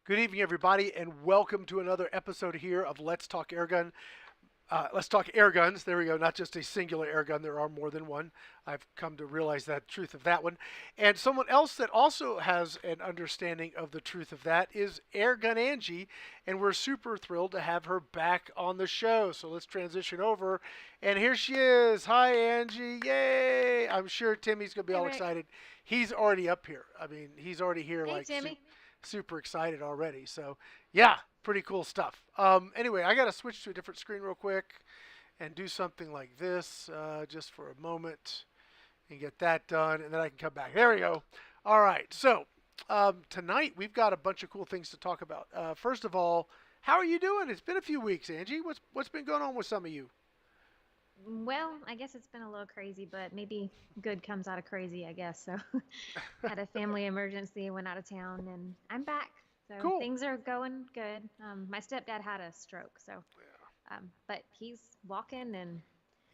Good evening, everybody, and welcome to another episode here of Let's Talk Airgun. Let's talk airguns. There we go. Not just a singular airgun. There are more than one. I've come to realize that truth of that one. And someone else that also has an understanding of the truth of that is Airgun Angie, and we're super thrilled to have her back on the show. So let's transition over, and here she is. Hi, Angie. Yay! I'm sure Timmy's gonna be Hey all Rick. excited. He's already up here. I mean, he's already here, Hey like Timmy. super excited already. So yeah, pretty cool stuff. Anyway, I got to switch to a different screen real quick and do something like this just for a moment and get that done, and then I can come back. There we go. All right. So tonight we've got a bunch of cool things to talk about. First of all, how are you doing? It's been a few weeks, Angie. What's been going on with some of you? Well, I guess it's been a little crazy, but maybe good comes out of crazy, I guess. So, had a family emergency, went out of town, and I'm back. So Cool. things are going good. My stepdad had a stroke, so but he's walking and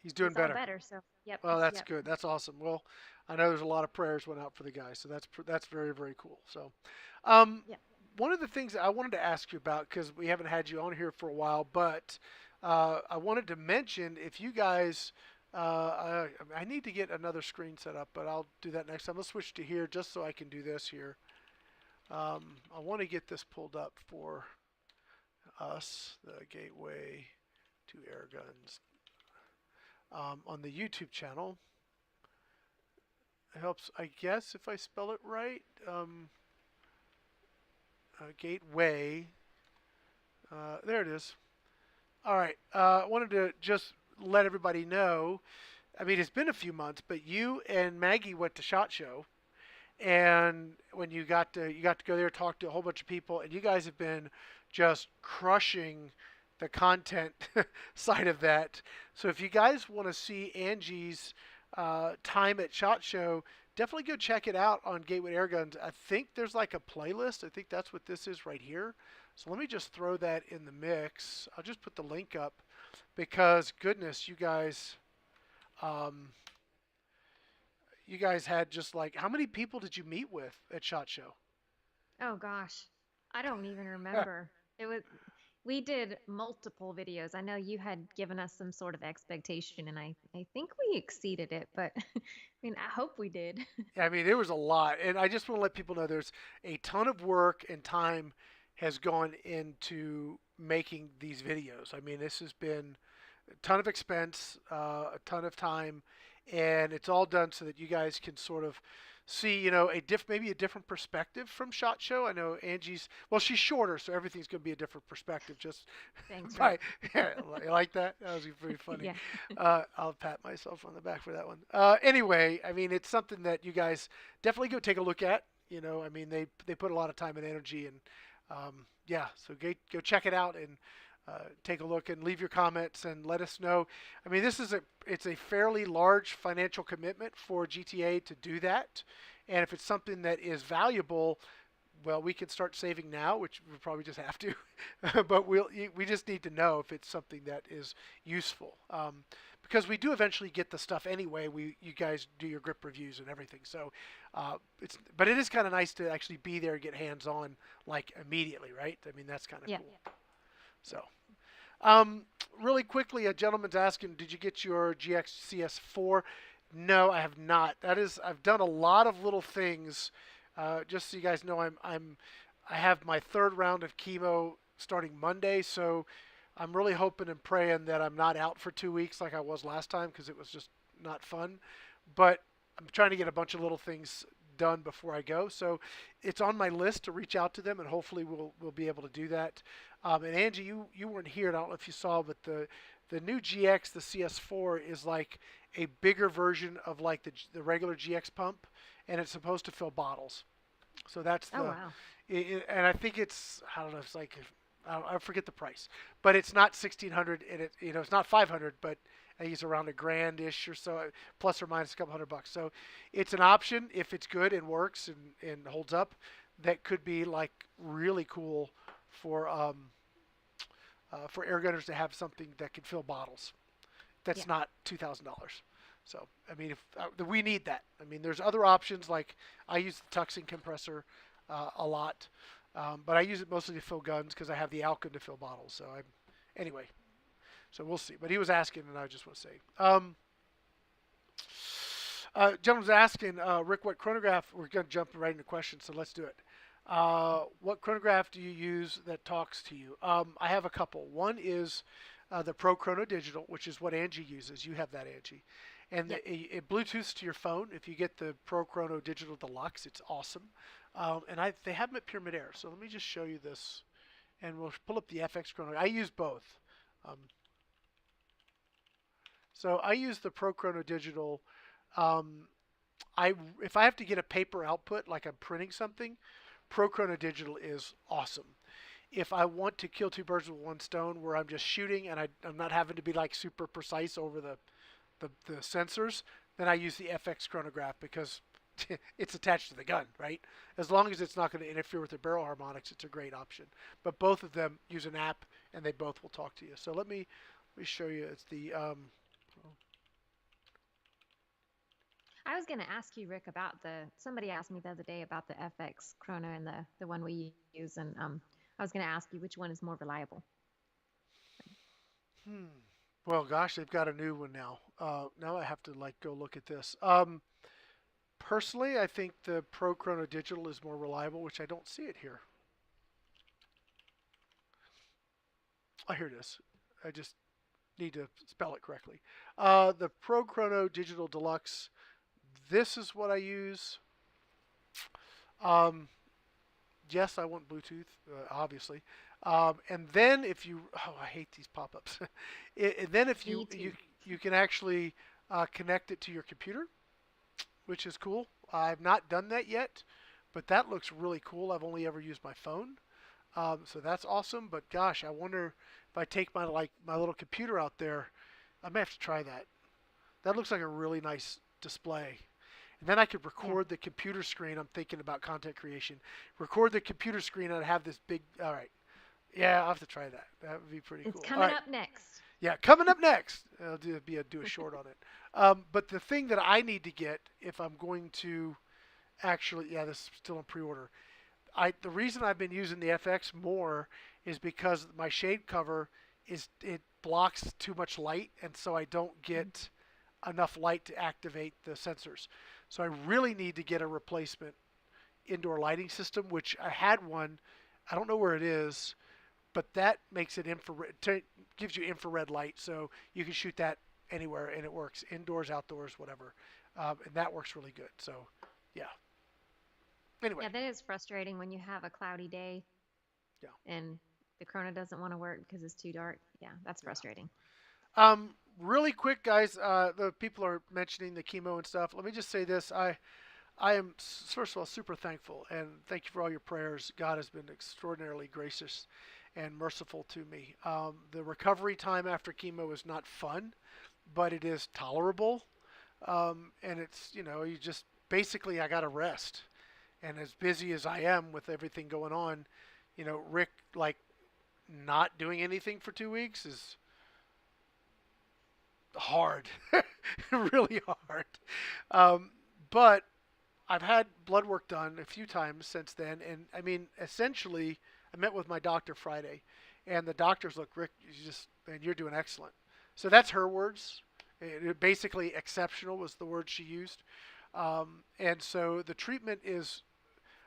He's doing he's all better. better. So, yep, Well, that's yep, good. That's awesome. Well, I know there's a lot of prayers went out for the guy, so that's very very cool. So, um, yep. one of the things I wanted to ask you about because we haven't had you on here for a while, but I wanted to mention if you guys, I need to get another screen set up, but I'll do that next time. Let's switch to here just so I can do this here. I want to get this pulled up for us, the gateway to Airguns on the YouTube channel. It helps, I guess, if I spell it right. Gateway. There it is. All right. I wanted to just let everybody know. I mean, it's been a few months, but you and Maggie went to Shot Show, and when you got to go there, talk to a whole bunch of people, and you guys have been just crushing the content side of that. So if you guys want to see Angie's time at Shot Show, definitely go check it out on Gateway Airguns. I think there's like a playlist. I think that's what this is right here. So let me just throw that in the mix. I'll just put the link up because goodness, um, you guys had just like how many people did you meet with at Shot Show? Oh gosh, I don't even remember. It was We did multiple videos. I know you had given us some sort of expectation, and I think we exceeded it, but I mean, I hope we did. I mean, there was a lot, and I just want to let people know there's a ton of work and time has gone into making these videos. I mean, this has been a ton of expense, a ton of time, and it's all done so that you guys can sort of see, maybe a different perspective from Shot Show. I know Angie's, well, she's shorter, so everything's going to be a different perspective. Just Thanks, Rick. by, yeah, you like that? That was pretty funny. Yeah. I'll pat myself on the back for that one. Anyway, I mean, it's something that you guys definitely go take a look at. I mean, they put a lot of time and energy, and yeah, so go check it out and take a look and leave your comments and let us know. I mean, it's a fairly large financial commitment for GTA to do that, and if it's something that is valuable, well, we can start saving now, which we probably just have to, but we just need to know if it's something that is useful. Because we do eventually get the stuff anyway. You guys do your grip reviews and everything, so but it is kind of nice to actually be there and get hands on like immediately, right? I mean, that's kind of Yeah. cool. So, um, really quickly, a gentleman's asking, did you get your GXCS4? No, I have not. I've done a lot of little things. Just so you guys know, I have my third round of chemo starting Monday, so I'm really hoping and praying that I'm not out for 2 weeks like I was last time because it was just not fun. But I'm trying to get a bunch of little things done before I go. So it's on my list to reach out to them, and hopefully we'll be able to do that. And Angie, you weren't here. And I don't know if you saw, but the new GX, the CS4, is like a bigger version of like the regular GX pump, and it's supposed to fill bottles. So that's Oh the, wow. and I think it's I don't know. It's like I forget the price, but it's not 1,600, and it's not 500, but I think it's around a grand ish or so, plus or minus a couple $100. So it's an option if it's good and works and holds up. That could be like really cool for for air gunners to have something that can fill bottles. Yeah. That's not $2,000. So I mean, if we need that. I mean, there's other options like I use the tuxing compressor a lot. But I use it mostly to fill guns because I have the Alkin to fill bottles. So I'm anyway. So we'll see. But he was asking, and I just want to say. Gentleman's asking, Rick, what chronograph? We're going to jump right into questions, so let's do it. What chronograph do you use that talks to you? I have a couple. One is the Pro Chrono Digital, which is what Angie uses. You have that, Angie. And Yep. it Bluetooths to your phone. If you get the Pro Chrono Digital Deluxe, it's awesome. And they have them at Pyramid Air. So let me just show you this, and we'll pull up the FX Chrono. I use both. Um, so I use the Pro Chrono Digital. Um, if I have to get a paper output, like I'm printing something, Pro Chrono Digital is awesome. If I want to kill two birds with one stone, where I'm just shooting and I'm not having to be like super precise over the sensors, then I use the FX chronograph because it's attached to the gun, right? As long as it's not going to interfere with the barrel harmonics, it's a great option. But both of them use an app, and they both will talk to you. So let me show you. It's the I was going to ask you, Rick, about somebody asked me the other day about the FX Chrono and the one we use, and I was going to ask you which one is more reliable. hmm. Well, gosh, they've got a new one now. Now I have to like go look at this. Personally, I think the Pro Chrono Digital is more reliable, which I don't see it here. Oh, here it is. I just need to spell it correctly. The Pro Chrono Digital Deluxe. This is what I use. Um, yes, I want Bluetooth, obviously. And then if you, oh, I hate these pop-ups. And then if Me you can actually connect it to your computer, which is cool. I've not done that yet, but that looks really cool. I've only ever used my phone, so that's awesome. But gosh, I wonder if I take my little computer out there, I may have to try that. That looks like a really nice display. And then I could Yeah. record the computer screen. I'm thinking about content creation. Record the computer screen and have this big. All right. Yeah, I'll have to try that. That would be pretty It's cool. All coming right. up next. Yeah, coming up next. I'll do a short on it. But the thing that I need to get if I'm going to actually, yeah, this is still in pre-order. The reason I've been using the FX more is because my shade cover it blocks too much light, and so I don't Mhm. get enough light to activate the sensors. So I really need to get a replacement indoor lighting system, which I had one. I don't know where it is, but that makes it infrared, gives you infrared light, so you can shoot that anywhere, and it works indoors, outdoors, whatever, and that works really good. So, yeah. Anyway, Yeah, that is frustrating when you have a cloudy day yeah, and the Chrono doesn't want to work because it's too dark. Yeah, that's yeah. frustrating. Really quick, guys. The people are mentioning the chemo and stuff. Let me just say this: I am first of all super thankful, and thank you for all your prayers. God has been extraordinarily gracious and merciful to me. The recovery time after chemo is not fun, but it is tolerable. And it's you just basically I got to rest. And as busy as I am with everything going on, Rick like not doing anything for 2 weeks is hard, really hard. Um, but I've had blood work done a few times since then, and I mean, essentially, I met with my doctor Friday, and the doctors look, Rick, man, you're doing excellent. So that's her words. Basically, exceptional was the word she used, and so the treatment is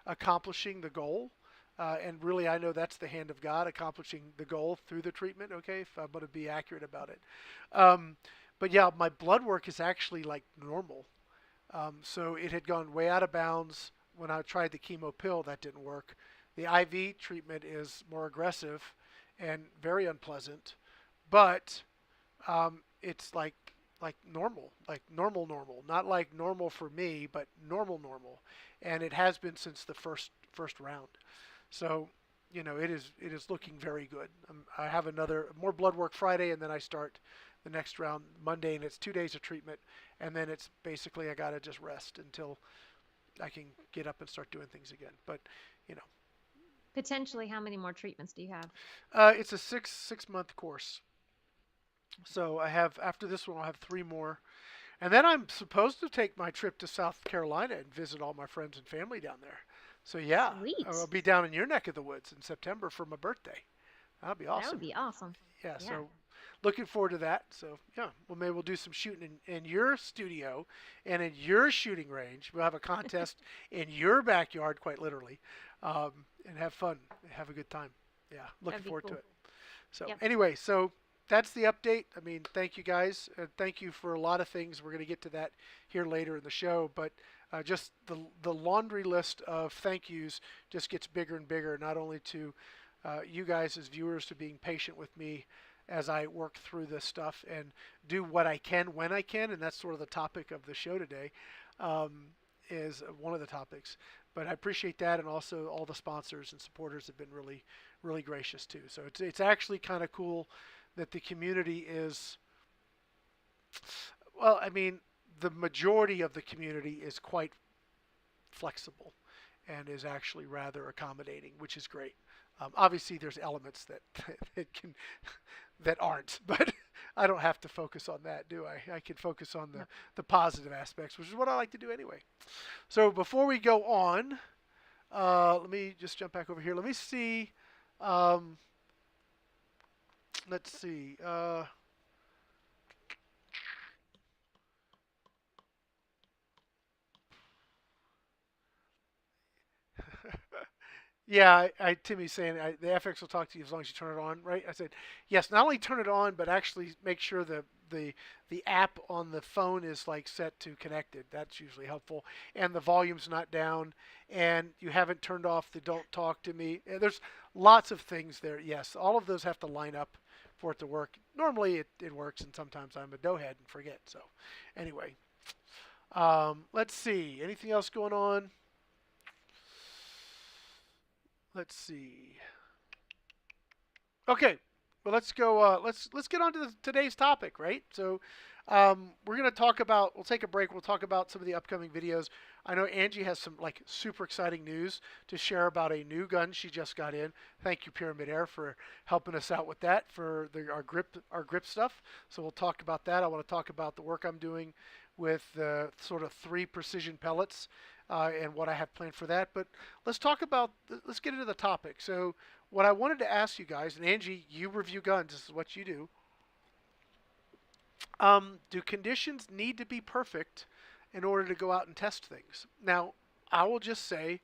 accomplishing the goal. And really, I know that's the hand of God accomplishing the goal through the treatment. Okay, if I'm going to be accurate about it. Um, but yeah, my blood work is actually like normal. So it had gone way out of bounds when I tried the chemo pill. That didn't work. The IV treatment is more aggressive and very unpleasant, but it's like normal, normal, not like normal for me, but normal, and it has been since the first round. So it is looking very good. I have another more blood work Friday, and then I start the next round Monday, and it's 2 days of treatment, and then it's basically I gotta just rest until I can get up and start doing things again. But you know, Potentially, how many more treatments do you have? it's a six month course. So I have after this one I'll have three more, and then I'm supposed to take my trip to South Carolina and visit all my friends and family down there. So yeah, I'll Sweet. be down in your neck of the woods in September for my birthday. That'll be That would awesome. be awesome. Yeah, Yeah, so looking forward to that. So yeah, well maybe we'll do some shooting in your studio and in your shooting range. We'll have a contest in your backyard, quite literally, and have fun, have a good time. Yeah, looking that'd be forward to cool. it. So Yep. anyway, so that's the update. I mean, thank you guys. Thank you for a lot of things. We're going to get to that here later in the show, but just the laundry list of thank yous just gets bigger and bigger. Not only to you guys as viewers for being patient with me as I work through this stuff and do what I can when I can, and that's sort of the topic of the show today. Um, is one of the topics, but I appreciate that, and also all the sponsors and supporters have been really gracious too. So it's actually kind of cool that the community is, well, I mean, the majority of the community is quite flexible and is actually rather accommodating, which is great. Obviously, there's elements that that can that aren't, but I don't have to focus on that, do I? I can focus on Yep. the positive aspects, which is what I like to do anyway. So before we go on, let me just jump back over here. Let me see. Um, let's see. Yeah, Timmy's saying the FX will talk to you as long as you turn it on, right? I said yes. Not only turn it on, but actually make sure the the app on the phone is like set to connected. That's usually helpful, and the volume's not down, and you haven't turned off the don't talk to me. There's lots of things there. Yes, all of those have to line up for it to work. Normally it works, and sometimes I'm a doughhead and forget. So anyway, let's see. Anything else going on? Let's see. Okay, well let's go. Let's get on to today's topic, right? So we're gonna talk about. We'll take a break. We'll talk about some of the upcoming videos. I know Angie has some like super exciting news to share about a new gun she just got in. Thank you, Pyramid Air, for helping us out with that for our grip stuff. So we'll talk about that. I want to talk about the work I'm doing with sort of 3 precision pellets and what I have planned for that. But let's talk about. Let's get into the topic. So what I wanted to ask you guys, and Angie, you review guns. This is what you do. Do conditions need to be perfect in order to go out and test things? Now, I will just say,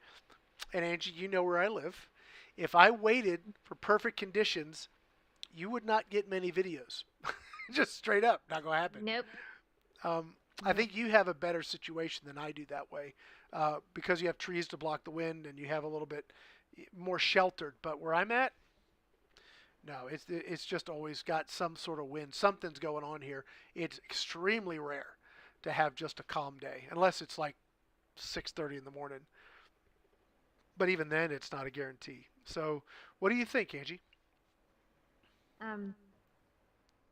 and Angie, you know where I live. If I waited for perfect conditions, you would not get many videos. Just straight up, not gonna happen. Nope. I Nope. think you have a better situation than I do that way, because you have trees to block the wind and you have a little bit more sheltered. But where I'm at, no, it's just always got some sort of wind. Something's going on here. It's extremely rare to have just a calm day, unless it's like 6:30 in the morning. But even then, it's not a guarantee. So, what do you think, Angie? Um,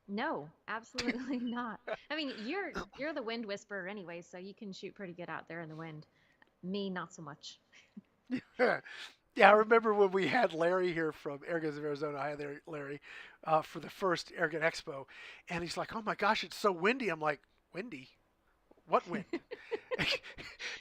no, absolutely not. I mean, you're the wind whisperer anyway, so you can shoot pretty good out there in the wind. Me, not so much. Yeah, I remember when we had Larry here from Airguns of Arizona. I had Larry for the first Airgun Expo, and he's like, "Oh my gosh, it's so windy." I'm like, "Windy? What wind?"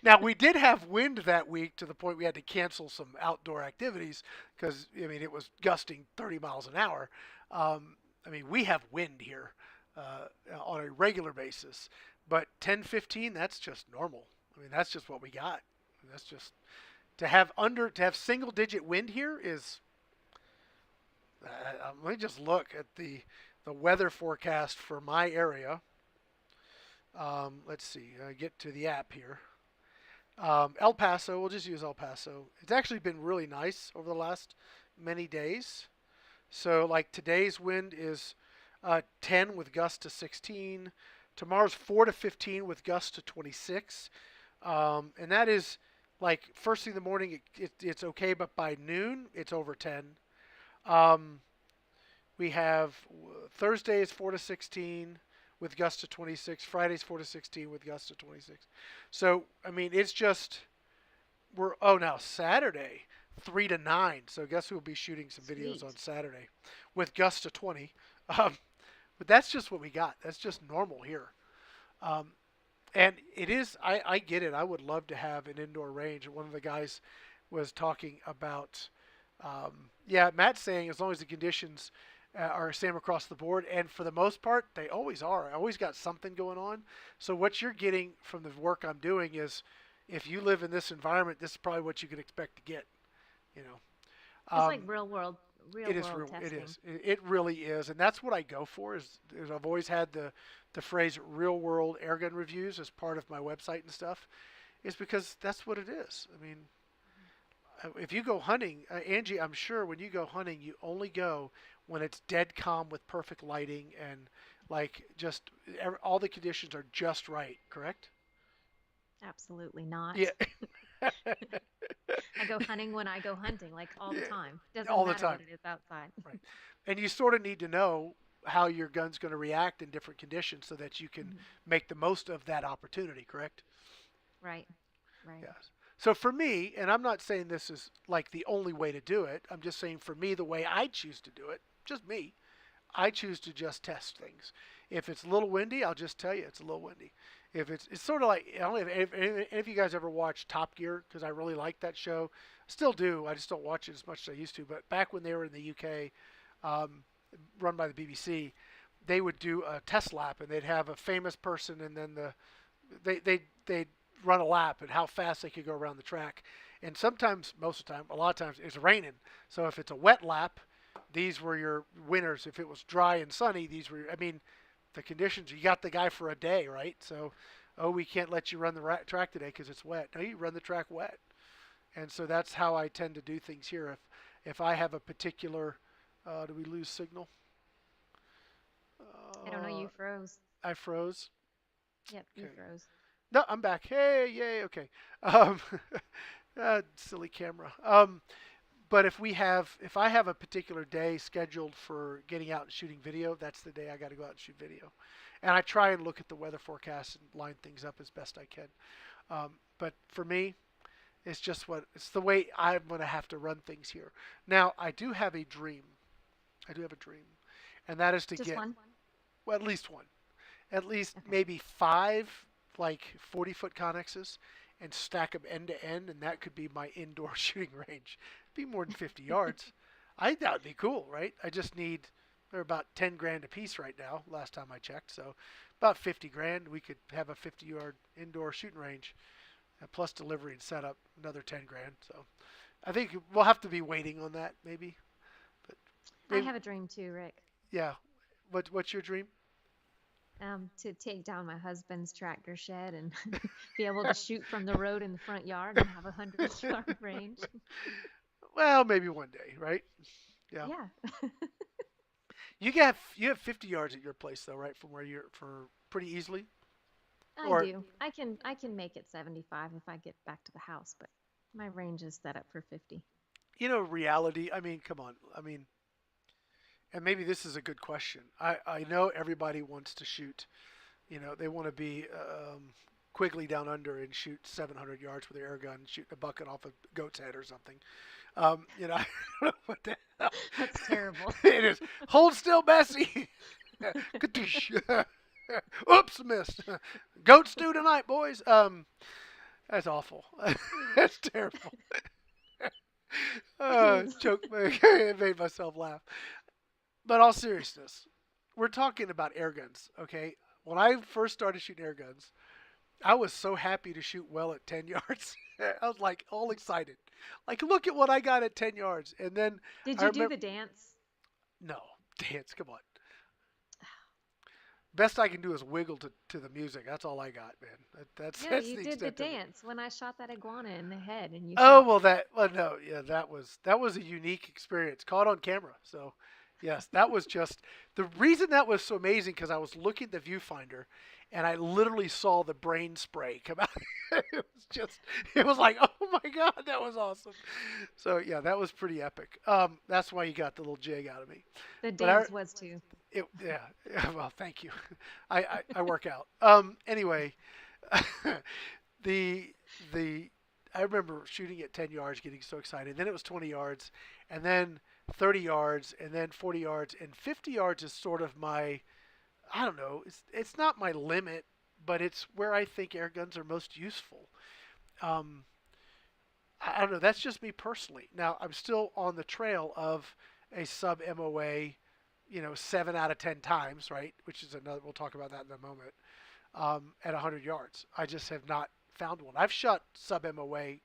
Now we did have wind that week to the point we had to cancel some outdoor activities because I mean it was gusting 30 miles an hour. I mean we have wind here on a regular basis, but 10, 15, that's just normal. I mean that's just what we got. That's just to have single digit wind here is. Let me just look at the weather forecast for my area. Let's see. Get to the app here. El Paso, we'll just use El Paso. It's actually been really nice over the last many days. So, like today's wind is 10 with gusts to 16. Tomorrow's 4 to 15 with gusts to 26. And that is like first thing in the morning, it's okay, but by noon, it's over 10. Um, we have Thursday is 4 to 16 with gusts to 26. Friday's 4 to 16 with gusts to 26. So, I mean, it's just now Saturday 3 to 9. So guess who will be shooting some videos on Sweet. Saturday with gusts to 20. Um, but that's just what we got. That's just normal here. Um, and it is, I get it. I would love to have an indoor range. One of the guys was talking about. Yeah, Matt's saying as long as the conditions are same across the board, and for the most part, they always are. I always got something going on. So what you're getting from the work I'm doing is, if you live in this environment, this is probably what you can expect to get. You know, It's like real it is world real. It testing. is. It really is, and that's what I go for. Is I've always had the phrase "real world airgun reviews" as part of my website and stuff. Is because that's what it is. I mean, if you go hunting, Angie, I'm sure when you go hunting, you only go when it's dead calm with perfect lighting and like just all the conditions are just right. Correct? Absolutely not. Yeah. I go hunting when I go hunting, like all the Yeah. time. Doesn't All the matter what time. it is outside. Right. And you sort of need to know how your gun's going to react in different conditions so that you can Mhm. make the most of that opportunity, correct? Right, right. Yes. So for me, and I'm not saying this is like the only way to do it, I'm just saying for me, the way I choose to do it, just me, I choose to just test things. If it's a little windy, I'll just tell you it's a little windy. If it's sort of like I don't know if any of you guys ever watched Top Gear because I really like that show. Still do. I just don't watch it as much as I used to. But back when they were in the UK, um, run by the BBC, they would do a test lap and they'd have a famous person and then they'd run a lap and how fast they could go around the track. And sometimes, most of the time, a lot of times it's raining. So if it's a wet lap, these were your winners. If it was dry and sunny, these were. I mean, the conditions. You got the guy for a day, right? So, oh, we can't let you run the track today because it's wet. No, you run the track wet. And so that's how I tend to do things here. If I have a particular, do we lose signal? I don't know, Uh, you froze. I froze. Yep, you Okay. froze. No, I'm back. Hey, yay. Okay. Um, silly camera. But if I have a particular day scheduled for getting out and shooting video, that's the day I got to go out and shoot video. And I try and look at the weather forecast and line things up as best I can. But for me, it's the way I'm going to have to run things here. Now, I do have a dream. I do have a dream, and that is to Just get one? well, at least one, at least Okay. maybe five like 40-foot connexes and stack them end to end, and that could be my indoor shooting range. Be more than 50 yards. I think that would be cool, right? I just need they're about 10 grand a piece right now. Last time I checked, so about 50 grand. We could have a 50-yard indoor shooting range, plus delivery and setup, another 10 grand. So I think we'll have to be waiting on that, maybe. But I maybe, have a dream too, Rick. yeah. What's your dream? To take down my husband's tractor shed and be able to shoot from the road in the front yard and have 100-yard range. Well, maybe one day, right? Yeah. Yeah, You have 50 yards at your place though, right? From where you're for pretty easily. I Or do. I can make it 75 if I get back to the house, but my range is set up for 50. reality. I mean, come on. I mean, and maybe this is a good question. I know everybody wants to shoot. They want to be Quigley down under and shoot 700 yards with an air gun, shoot a bucket off a goat's head or something. I don't know what the hell That's terrible. it is. Hold still, Bessie. Oops, missed. Goat stew tonight, boys. That's awful. That's terrible. Joke. It made myself laugh. But all seriousness, we're talking about air guns, okay? When I first started shooting air guns, I was so happy to shoot well at 10 yards. I was like all excited. Like, look at what I got at 10 yards. And then Did I you do remember, the dance? no, dance, come on. Best I can do is wiggle to the music. That's all I got, man. That's Yeah, that's you the did the extent of it. dance when I shot that iguana in the head and you Oh shot. well, no, yeah, that was a unique experience, caught on camera. So, yes, that was just the reason that was so amazing because I was looking at the viewfinder, and I literally saw the brain spray come out. It was like, oh my god, that was awesome. So yeah, that was pretty epic. That's why you got the little jig out of me. The But I, dance was too. yeah, yeah, well, thank you. I work out. Anyway, the the I remember shooting at 10 yards, getting so excited. Then it was 20 yards, and then 30 yards, and then 40 yards, and 50 yards is sort of my I don't know. It's not my limit, but it's where I think air guns are most useful. Um, I don't know. That's just me personally. Now I'm still on the trail of a sub MOA, 7 out of 10 times, right? Which is another. We'll talk about that in a moment. At 100 yards, I just have not found one. I've shot sub MOA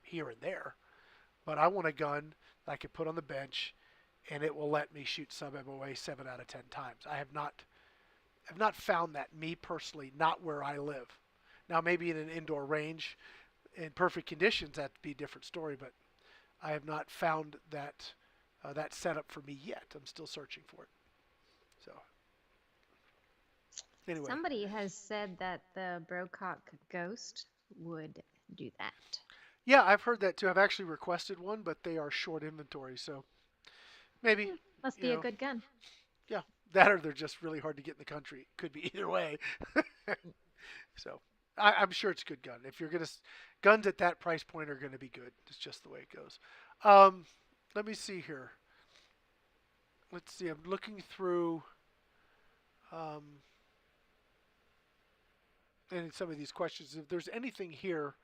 here and there, but I want a gun that I can put on the bench, and it will let me shoot sub MOA 7 out of 10 times. I've not found that, me personally, not where I live. Now maybe in an indoor range, in perfect conditions, that'd be a different story. But I have not found that setup for me yet. I'm still searching for it. So anyway, Somebody has said that the Brocock Ghost would do that. yeah, I've heard that too. I've actually requested one, but they are short inventory. So maybe, Must you be a know, good gun. yeah, that or they're just really hard to get in the country. Could be either way. So I'm sure it's a good gun. If you're gonna guns at that price point are gonna be good. It's just the way it goes. Um, Let me see here. Let's see. I'm looking through um, and some of these questions. If there's anything here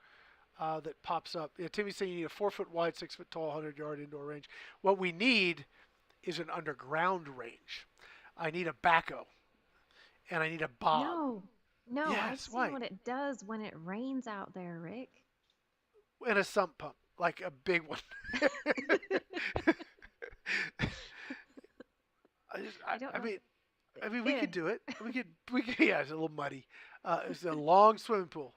that pops up, yeah, Timmy's saying you need a 4 foot wide, 6 foot tall, 100 yard indoor range. What we need is an underground range. I need a backhoe and I need a bomb. No, no, I've Yes, seen why? what it does when it rains out there, Rick. And a sump pump, like a big one. I don't I know mean, if we it, could do it. We could. Yeah, it's a little muddy. It's a long swimming pool.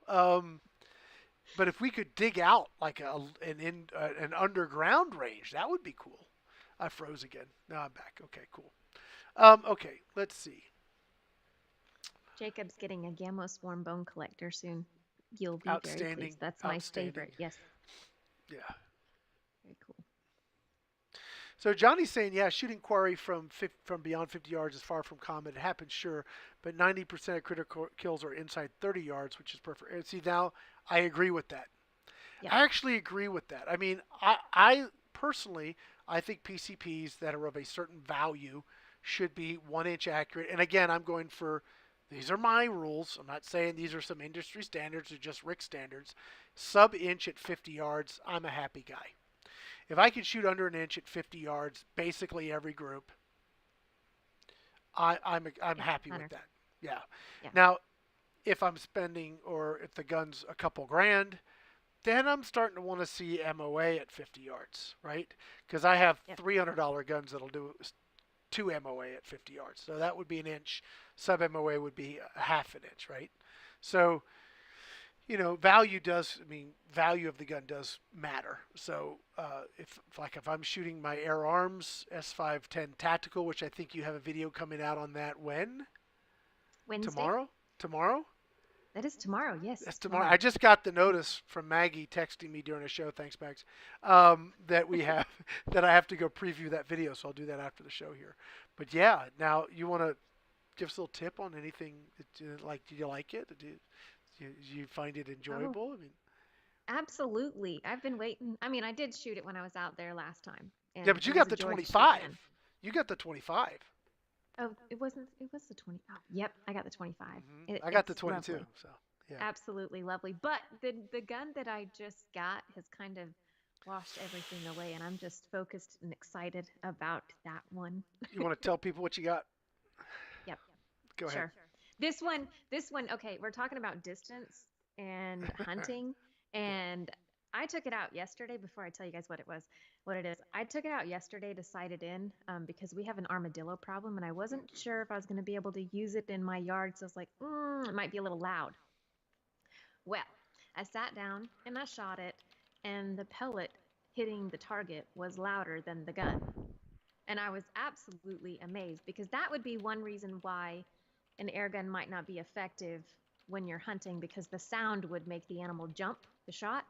But if we could dig out like an underground range, that would be cool. I froze again. Now I'm back. Okay, cool. Okay, let's see. Jacob's getting a Gamma Swarm bone collector soon. You'll be very Outstanding. pleased. That's my Outstanding. favorite. Yes, Yeah. very cool. So Johnny's saying, yeah, shooting quarry from beyond 50 yards is far from common. It happens, sure, but 90% of critical kills are inside 30 yards, which is perfect. And see, now I agree with that. Yep. I actually agree with that. I mean, I personally, I think PCPs that are of a certain value should be 1 inch accurate. And again, I'm going for these are my rules. I'm not saying these are some industry standards or just Rick standards. Sub inch at 50 yards, I'm a happy guy. If I could shoot under an inch at 50 yards, basically every group, I'm Yeah, happy with Hunter. that. Yeah. Yeah. Now, if I'm spending or if the gun's a couple grand, then I'm starting to want to see MOA at 50 yards, right? Because I have Yep. $300 guns that'll do 2 MOA at 50 yards. So that would be an inch. Sub MOA would be a half an inch, right? So value does. I mean, value of the gun does matter. So if I'm shooting my Air Arms S510 Tactical, which I think you have a video coming out on that when Wednesday? tomorrow, tomorrow. That is tomorrow. Yes, That's it's tomorrow. tomorrow. I just got the notice from Maggie texting me during a show. Thanks, Max. That we have that I have to go preview that video, so I'll do that after the show here. But yeah, now you want to give us a little tip on anything that you like? Did you like it? Did you find it Oh, enjoyable? I mean, absolutely. I've been waiting. I mean, I did shoot it when I was out there last time, yeah, and but it you was got a the joy to shoot 25. again. You got the 25. Oh, it wasn't. It was the 20. Oh, yep, I got the 25. I got the It's 22. lovely. So yeah. Absolutely lovely. But the gun that I just got has kind of washed everything away, and I'm just focused and excited about that one. You want to tell people what you got? Yep, Go ahead. sure. This one, okay, we're talking about distance and hunting, Yeah. and I took it out yesterday before I tell you guys what it is. I took it out yesterday to sight it in because we have an armadillo problem, and I wasn't sure if I was going to be able to use it in my yard, so I was like, it might be a little loud. Well, I sat down and I shot it, and the pellet hitting the target was louder than the gun. And I was absolutely amazed because that would be one reason why an air gun might not be effective when you're hunting because the sound would make the animal jump the shot.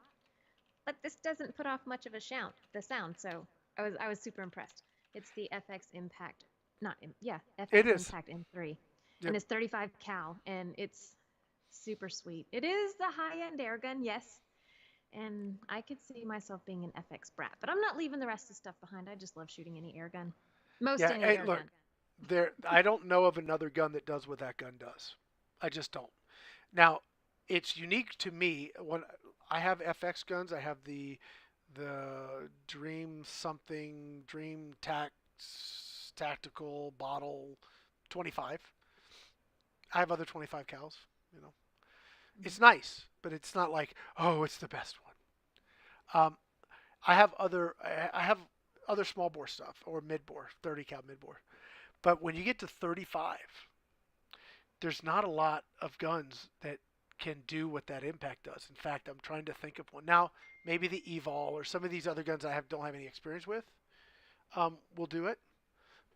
But this doesn't put off much of the sound. So I was super impressed. It's the FX Impact, not yeah, It FX is. Impact M3, and Yep. it's 35 cal, and it's super sweet. It is the high-end air gun, yes, and I could see myself being an FX brat, but I'm not leaving the rest of the stuff behind. I just love shooting any air gun, most Yeah. any Hey, air look, gun. I don't know of another gun that does what that gun does. I just don't. Now, it's unique to me when I have FX guns. I have the Dream something, Dream Tax Tactical Bottle 25. I have other 25 cals. You know, Mhm. it's nice, but it's not like, oh, it's the best one. I have other small bore stuff or mid bore, 30 cal mid bore. But when you get to 35, there's not a lot of guns that can do what that impact does. In fact, I'm trying to think of one now. Maybe the Evol or some of these other guns don't have any experience with will do it.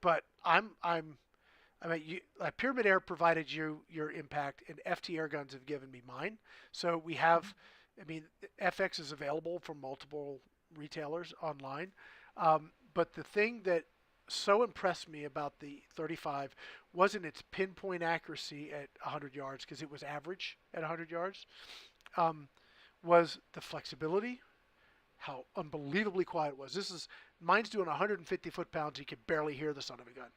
But I mean, Pyramid Air provided you your impact, and FT Airguns have given me mine. So we have, Mhm. I mean, FX is available from multiple retailers online. But the thing that so impressed me about the 35 wasn't its pinpoint accuracy at 100 yards, because it was average at 100 yards, um, was the flexibility, how unbelievably quiet it was. Mine's doing 150 foot-pounds. You can barely hear the son of a gun.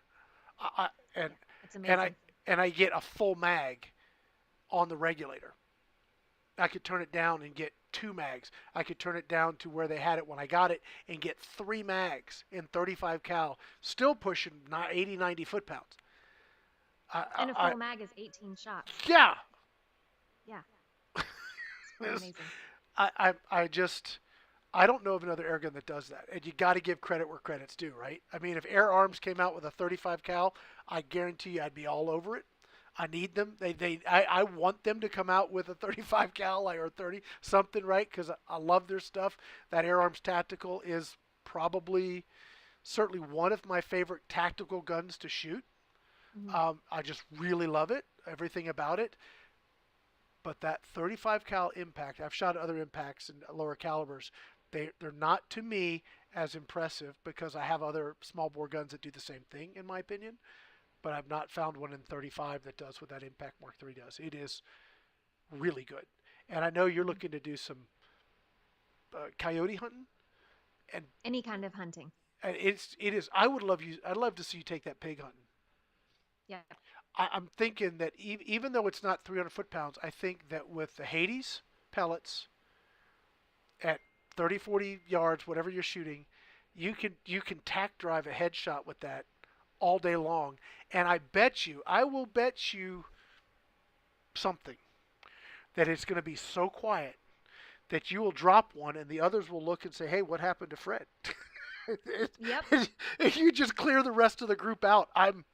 I, and Yeah, it's and I amazing. and I get a full mag on the regulator. I could turn it down and get two mags. I could turn it down to where they had it when I got it and get three mags in 35 cal, still pushing 80, 90 foot-pounds. And a I full mag is 18 shots. yeah, Yeah, it's pretty amazing. I just I don't know of another airgun that does that. And you got to give credit where credit's due, right? I mean, if Air Arms came out with a 35 cal, I guarantee you I'd be all over it. I need them. I want them to come out with a 35 cal or 30 something, right? Because I love their stuff. That Air Arms Tactical is probably certainly one of my favorite tactical guns to shoot. Hmm. I just really love it, everything about it. But that 35 cal impact, I've shot other impacts in lower calibers. They're not to me as impressive because I have other small bore guns that do the same thing, in my opinion. But I've not found one in 35 that does what that Impact Mark III does. It is really good. And I know you're Hmm. looking to do some coyote hunting, and Any kind of hunting. it is. I would love you. I'd love to see you take that pig hunting. Yeah. I'm thinking that even though it's not 300 foot-pounds, I think that with the Hades pellets at 30, 40 yards, whatever you're shooting, you can tack drive a headshot with that all day long. And I will bet you something that it's going to be so quiet that you will drop one and the others will look and say, "Hey, what happened to Fred?" Yep. If you just clear the rest of the group out, I'm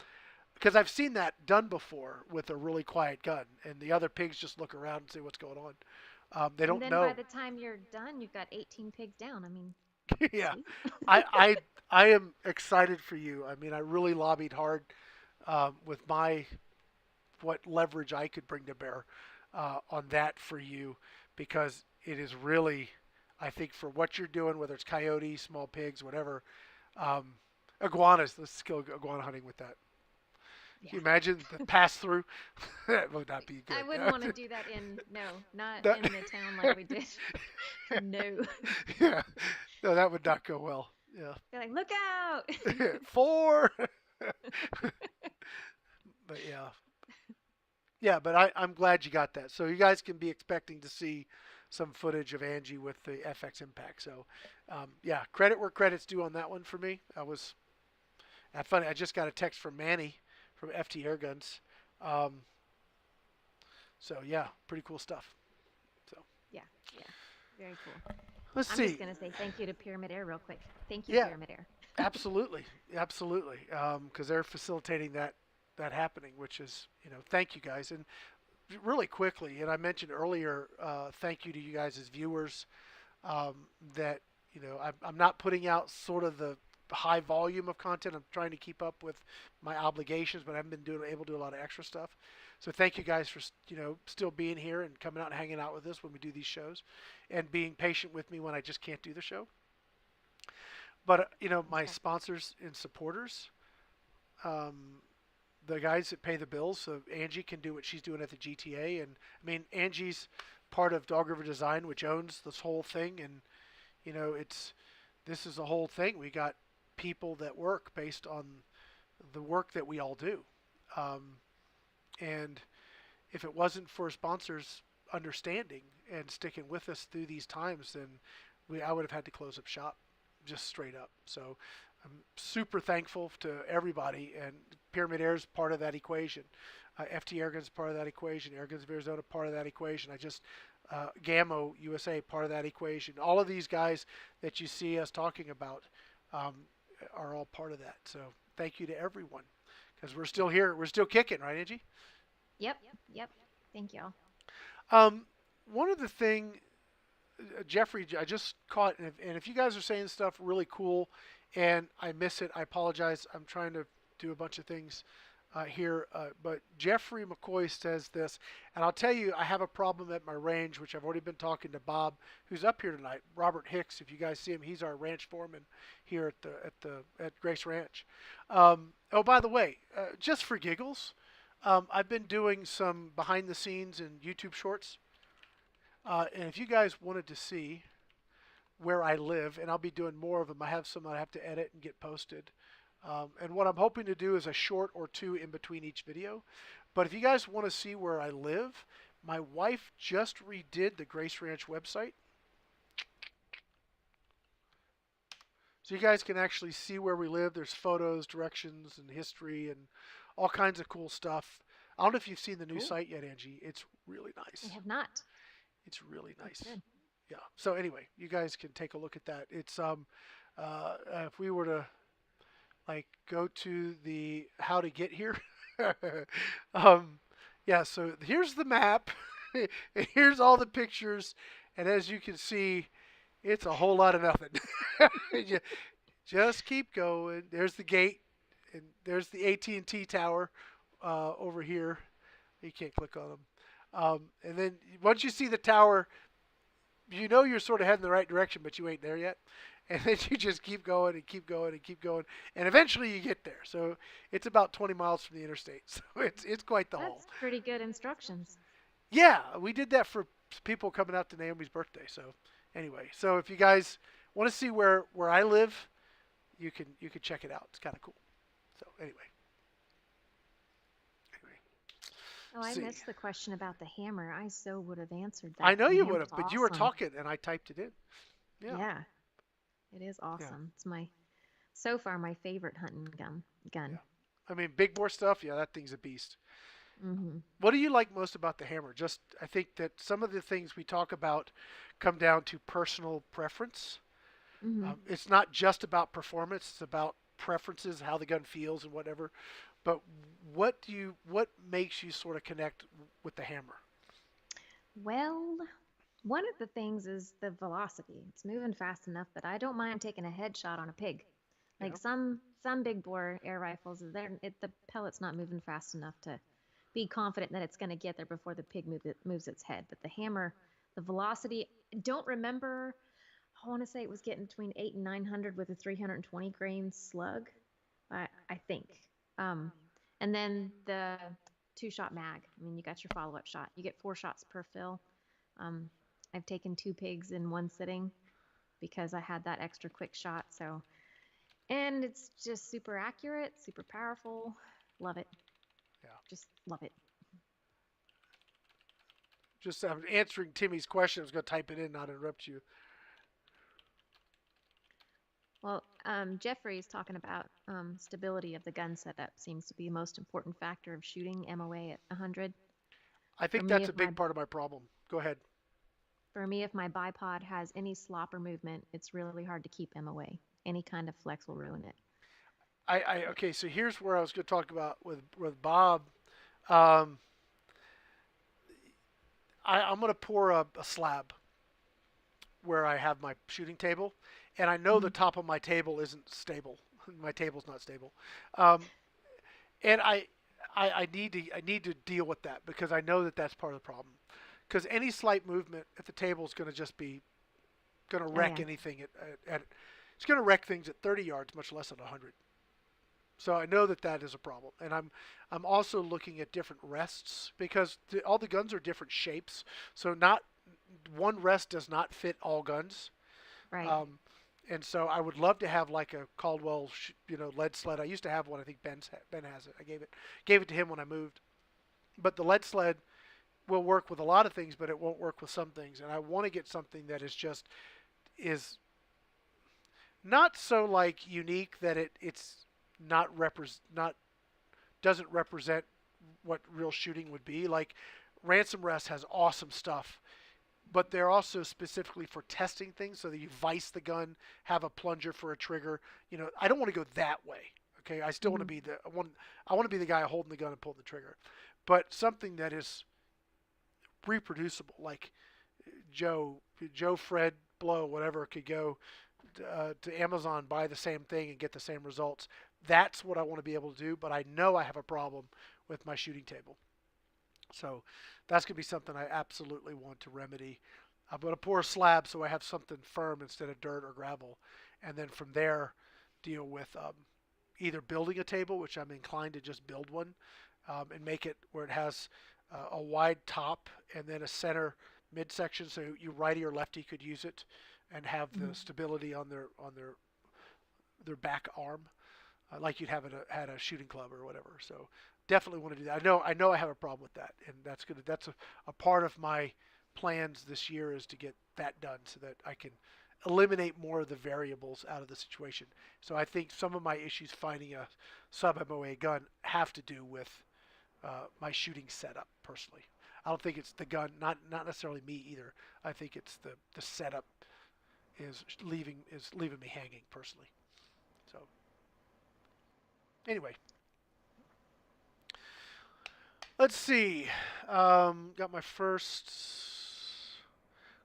because I've seen that done before with a really quiet gun, and the other pigs just look around and say, "What's going on?" They And don't then by know. the time you're done, you've got 18 pigs down. I mean, Yeah, sweet. I, I I am excited for you. I mean, I really lobbied hard with my what leverage I could bring to bear on that for you, because it is really, I think, for what you're doing, whether it's coyotes, small pigs, whatever, um, iguanas. Let's go iguana hunting with that. Yeah. Can you imagine the pass through? That would not be I good. wouldn't want to do that no, not That- in the town like we did. No. yeah, no, that would not go well. Yeah, They're like, look out. four. But yeah, yeah, but I'm glad you got that. So you guys can be expecting to see some footage of Angie with the FX Impact. So yeah, credit where credit's due on that one for me. Funny. I just got a text from Manny from FT Airguns. Um, so yeah, pretty cool stuff. So Yeah, yeah. Very cool. let's I'm just see. going to say thank you to Pyramid Air real quick. Thank you, Yeah, Pyramid Air. absolutely, absolutely. Because they're facilitating that happening, which is thank you guys. And really quickly, and I mentioned earlier, thank you to you guys as viewers. Um, that I'm not putting out sort of the high volume of content. I'm trying to keep up with my obligations, but I haven't been able to do a lot of extra stuff. So thank you guys for still being here and coming out and hanging out with us when we do these shows, and being patient with me when I just can't do the show. But my Okay. sponsors and supporters, um, the guys that pay the bills, so Angie can do what she's doing at the GTA, and I mean Angie's part of Dog River Design, which owns this whole thing, and it's this is a whole thing. We got people that work based on the work that we all do, um, and if it wasn't for sponsors understanding and sticking with us through these times, then I would have had to close up shop, just straight up. So I'm super thankful to everybody, and Pyramid Air is part of that equation. FT Airguns is part of that equation. Airguns of Arizona part of that equation. Gammo USA part of that equation. All of these guys that you see us talking about um, are all part of that. So thank you to everyone, because we're still here. We're still kicking, right, Angie? Yep. Yep. Thank you. Um, one of the thing, Jeffrey, I just caught, and if you guys are saying stuff really cool, and I miss it, I apologize. I'm trying to do a bunch of things here, but Jeffrey McCoy says this, and I'll tell you, I have a problem at my range, which I've already been talking to Bob, who's up here tonight. Robert Hicks, if you guys see him, he's our ranch foreman here at Grace Ranch. Oh, by the way, just for giggles, I've been doing some behind the scenes and YouTube shorts, and if you guys wanted to see where I live, and I'll be doing more of them. I have some that I have to edit and get posted. And what I'm hoping to do is a short or two in between each video. But if you guys want to see where I live, my wife just redid the Grace Ranch website. So you guys can actually see where we live. There's photos, directions, and history, and all kinds of cool stuff. I don't know if you've seen the new Cool. site yet, Angie. It's really I nice. have not. It's really That's nice. good. Yeah. So anyway, you guys can take a look at that. It's if we were to like go to the how to get here, um, yeah. So here's the map. And here's all the pictures, and as you can see, it's a whole lot of nothing. You just keep going. There's the gate, and there's the AT&T tower over here. You can't click on them. And then once you see the tower, you know you're sort of heading the right direction, but you ain't there yet. And then you just keep going and keep going and keep going, and eventually you get there. So it's about 20 miles from the interstate. So it's quite the haul. That's pretty good instructions. Yeah, we did that for people coming out to Naomi's birthday. So anyway, so if you guys want to see where I live, you can check it out. It's kind of cool. So anyway. Oh, I See. missed the question about the hammer. I so would have answered I that. know The you would hammer's have, but you were awesome. talking and I typed it in. Yeah. Yeah, it is Yeah. awesome. It's so far my favorite hunting gun. Yeah. I mean, big bore stuff. Yeah, that thing's a beast. Mm-hmm. What do you like most about the hammer? Just, I think that some of the things we talk about come down to personal preference. Mm-hmm. It's not just about performance; it's about preferences, how the gun feels, and whatever. But what makes you sort of connect with the hammer? Well, one of the things is the velocity. It's moving fast enough that I don't mind taking a headshot on a pig. Like Yeah. some big bore air rifles, the pellet's not moving fast enough to be confident that it's going to get there before the pig moves its head. But the hammer, the velocity, I don't remember. I want to say it was getting between 8 and 900 with a 320 grain slug, I think. Um, and then the two-shot mag. I mean, you got your follow-up shot. You get 4 shots per fill. Um, I've taken 2 pigs in one sitting because I had that extra quick shot. So, and it's just super accurate, super powerful. Love it. Yeah. Just love it. Just answering Timmy's question. I was going to type it in, not interrupt you. Well, Jeffrey's talking about stability of the gun setup seems to be the most important factor of shooting MOA at 100. I For think me, that's a if my big part of my problem. Go ahead. for me, if my bipod has any slop or movement, it's really hard to keep MOA. Any kind of flex will ruin it. Okay, so here's where I was going to talk about with Bob. Um, I'm going to pour a slab where I have my shooting table, and I know the Hmm. top of my table isn't stable. My table's not stable, um, and I need to deal with that because I know that that's part of the problem. Because any slight movement at the table is going to just be going to Oh wreck yeah. anything at it's going to wreck things at 30 yards, much less at 100. So I know that that is a problem, and I'm also looking at different rests because all the guns are different shapes. So not one rest does not fit all guns, Right. um, and so I would love to have like a Caldwell, lead sled. I used to have one. I think Ben has it. I gave it to him when I moved. But the lead sled will work with a lot of things, but it won't work with some things. And I want to get something that is just is not so like unique that it's not doesn't represent what real shooting would be. Like Ransom Rest has awesome stuff, but they're also specifically for testing things, so that you vice the gun, have a plunger for a trigger. I don't want to go that way. Okay, I still want to Hmm. be I want to be the guy holding the gun and pulling the trigger, but something that is reproducible, like Joe, Fred, Blow, whatever, could go to Amazon, buy the same thing, and get the same results. That's what I want to be able to do, but I know I have a problem with my shooting table. So that's going to be something I absolutely want to remedy. I'm going to pour a slab so I have something firm instead of dirt or gravel. And then from there, deal with either building a table, which I'm inclined to just build one, and make it where it has a wide top and then a center midsection, so you righty or lefty could use it, and have the Hmm. stability on their back arm, like you'd have had a shooting club or whatever. So definitely want to do that. I know I have a problem with that, and that's a part of my plans this year, is to get that done so that I can eliminate more of the variables out of the situation. So I think some of my issues finding a sub MOA gun have to do with my shooting setup personally. I don't think it's the gun, not necessarily me either. I think it's the setup is leaving me hanging personally. So anyway, let's see. Got my first.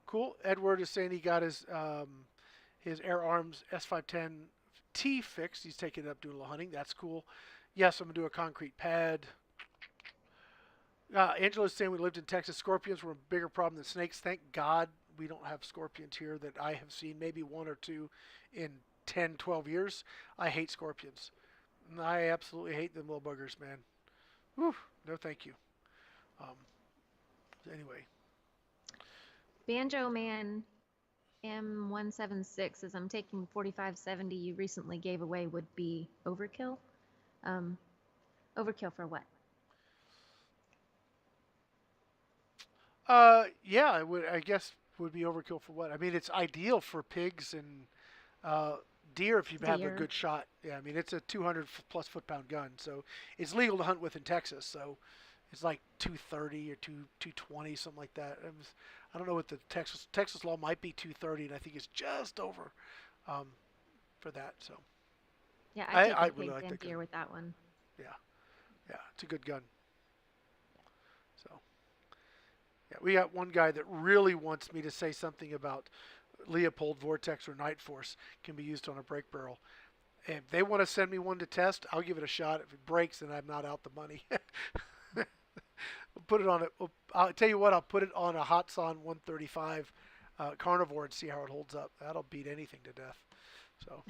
Cool. Edward is saying he got his Air Arms S510T fixed. He's taking it up doing a little hunting. That's cool. Yes, I'm gonna do a concrete pad. Angela's saying we lived in Texas. Scorpions were a bigger problem than snakes. Thank God we don't have scorpions here that I have seen. Maybe one or two in 10, 12 years. I hate scorpions. I absolutely hate them little buggers, man. Whew, no thank you. Um, anyway, Banjo Man M176 says I'm taking 4570 you recently gave away would be overkill. Um, Overkill for what? yeah, I would. I guess would be overkill for what? I mean, it's ideal for pigs and uh, deer if you have a Deer. good shot. Yeah, I mean, it's a 200 plus foot-pound gun, so it's legal to hunt with in Texas. So it's like 230 or 220, something like that. I don't know what the Texas law might be 230, and I think it's just over um, for that. So Yeah, I've I taken really pigs like and that gun. deer with that one. Yeah, yeah, it's a good gun. So yeah, we got one guy that really wants me to say something about Leopold Vortex or Night Force can be used on a brake barrel. If they want to send me one to test, I'll give it a shot. If it breaks, then I'm not out the money. We'll put it on it. I'll tell you what. I'll put it on a Hotson 135 carnivore and see how it holds up. That'll beat anything to death. So,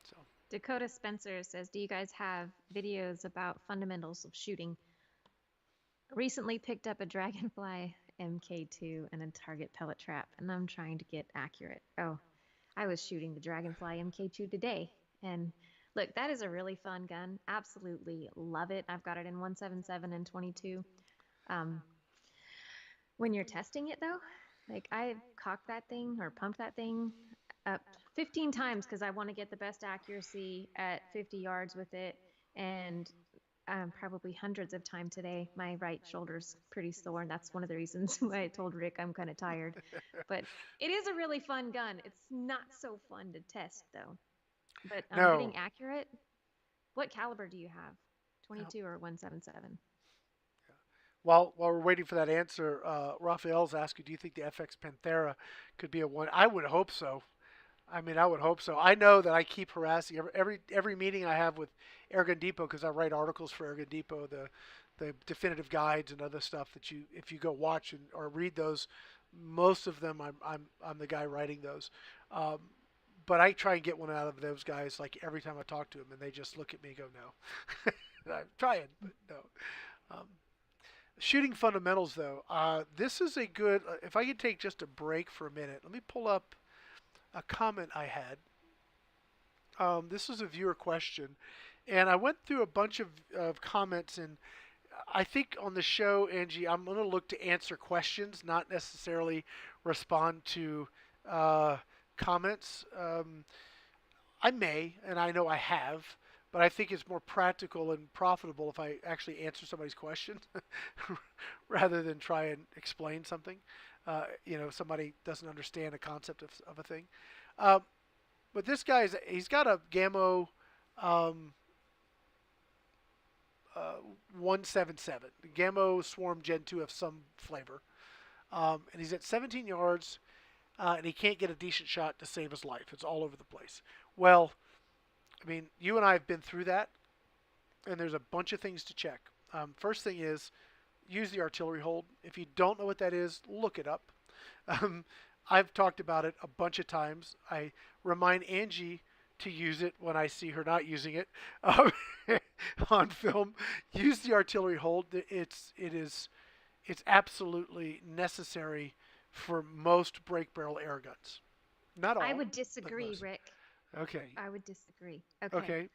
so Dakota Spencer says, do you guys have videos about fundamentals of shooting? Recently picked up a Dragonfly MK2 and a target pellet trap, and I'm trying to get accurate. Oh, I was shooting the Dragonfly MK2 today. And look, that is a really fun gun. Absolutely love it. I've got it in 177 and 22. Um, when you're testing it though, like I cocked that thing or pumped that thing up 15 times because I want to get the best accuracy at 50 yards with it. And probably hundreds of times today, my right shoulder's pretty sore, and that's one of the reasons why I told Rick I'm kind of tired. But it is a really fun gun. It's not so fun to test though. But no. getting accurate. What caliber do you have? Yeah. 22 or 177? While we're waiting for that answer, Raphael's asking, do you think the FX Panthera could be a one? I would hope so. I mean, I would hope so. I know that I keep harassing every meeting I have with Airgun Depot, because I write articles for Airgun Depot, the definitive guides and other stuff that you, if you go watch or read those, most of them I'm the guy writing those. Um, but I try and get one out of those guys like every time I talk to them, and they just look at me and go, no. I'm trying, but no. Um, Shooting fundamentals, though. This is a good. If I could take just a break for a minute, let me pull up a comment I had. This is a viewer question, and I went through a bunch of comments, and I think on the show, Angie, I'm going to look to answer questions, not necessarily respond to uh, comments. I may, and I know I have, but I think it's more practical and profitable if I actually answer somebody's question rather than try and explain something. Somebody doesn't understand a concept of a thing. Um, but this he's got a Gammo um, uh, 177, Gammo Swarm Gen 2 of some flavor. And he's at 17 yards, and he can't get a decent shot to save his life. It's all over the place. Well, I mean, you and I have been through that, and there's a bunch of things to check. First thing is use the artillery hold. If you don't know what that is, look it up. Um, I've talked about it a bunch of times. I remind Angie to use it when I see her not using it um, on film. Use the artillery hold. It's absolutely necessary for most break barrel air guns. Not I all, would but disagree, most. Rick. Okay. I would disagree. Okay. Okay.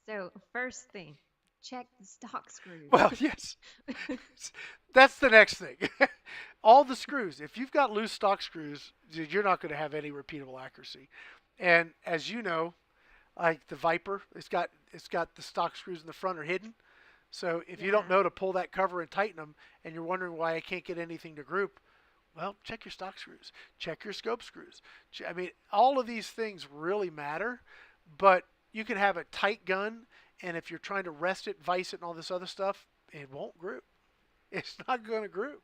So, first thing, check the stock screws. Well, yes. That's the next thing. All the screws. If you've got loose stock screws, you're not going to have any repeatable accuracy. And as you know, like the Viper, it's got the stock screws in the front are hidden. So if you don't Yeah. know to pull that cover and tighten them, and you're wondering why I can't get anything to group, well, check your stock screws. Check your scope screws. I mean, all of these things really matter, but you can have a tight gun, and if you're trying to rest it, vice it, and all this other stuff, it won't group. It's not going to group.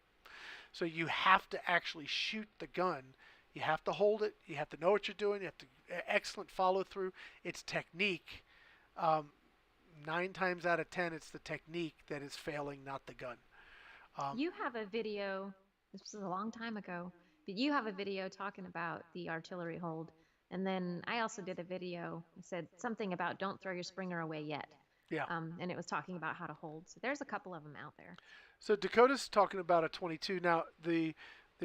So you have to actually shoot the gun. You have to hold it. You have to know what you're doing. You have to excellent follow through. It's technique. Um, 9 times out of 10, it's the technique that is failing, not the gun. Um, You have a video, this was a long time ago, but you have a video talking about the artillery hold. And then I also did a video that said something about don't throw your Springer away yet. yeah. And it was talking about how to hold. So there's a couple of them out there. So Dakota's talking about a 22. Now the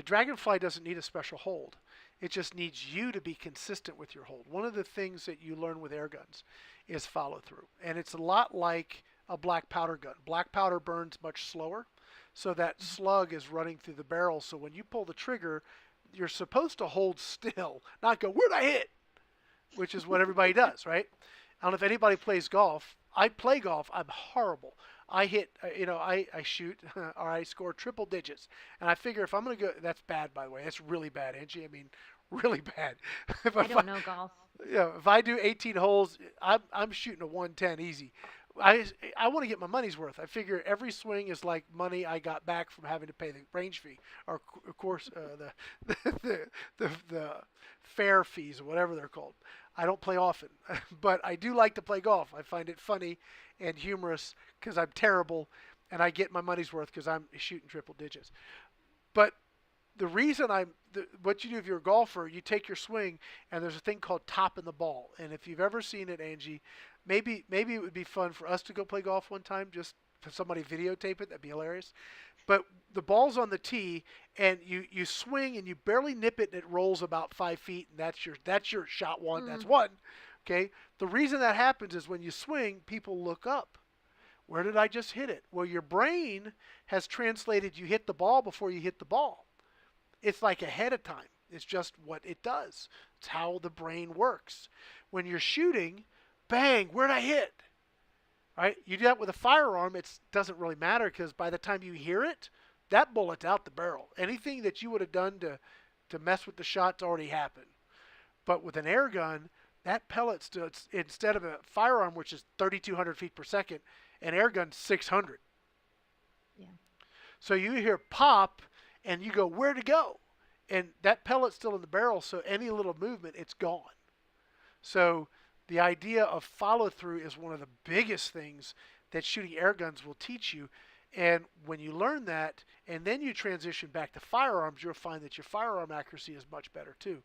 Dragonfly doesn't need a special hold. It just needs you to be consistent with your hold. One of the things that you learn with air guns is follow through, and it's a lot like a black powder gun. Black powder burns much slower, so that slug is running through the barrel. So when you pull the trigger, you're supposed to hold still, not go where'd I hit, which is what everybody does, right? I don't know if anybody plays golf. I play golf. I'm horrible. I hit, I shoot or I score triple digits, and I figure if I'm gonna go, that's bad by the way. That's really bad, Angie. I mean, really bad. I if I, don't know golf. if I do 18 holes, I'm shooting a 110 easy. I I want to get my money's worth. I figure every swing is like money I got back from having to pay the range fee, or of course the fair fees or whatever they're called. I don't play often, but I do like to play golf. I find it funny and humorous because I'm terrible, and I get my money's worth because I'm shooting triple digits. But the reason what you do if you're a golfer, you take your swing, and there's a thing called topping the ball. And if you've ever seen it, Angie, maybe it would be fun for us to go play golf one time. Just for somebody videotape it, that'd be hilarious. But the ball's on the tee, and you swing, and you barely nip it, and it rolls about 5 feet, and that's your shot one. That's Mm. one. Okay. The reason that happens is when you swing, people look up. Where did I just hit it? Well, your brain has translated you hit the ball before you hit the ball. It's like ahead of time. It's just what it does. It's how the brain works. When you're shooting, bang, where'd I hit? Right? You do that with a firearm, it doesn't really matter because by the time you hear it, that bullet's out the barrel. Anything that you would have done to mess with the shot's already happened. But with an air gun, that pellet still, instead of a firearm, which is 3,200 feet per second, an air gun's 600. Yeah. So you hear pop, and you go, where'd it go? And that pellet's still in the barrel, so any little movement, it's gone. So the idea of follow through is one of the biggest things that shooting air guns will teach you. And when you learn that, and then you transition back to firearms, you'll find that your firearm accuracy is much better too,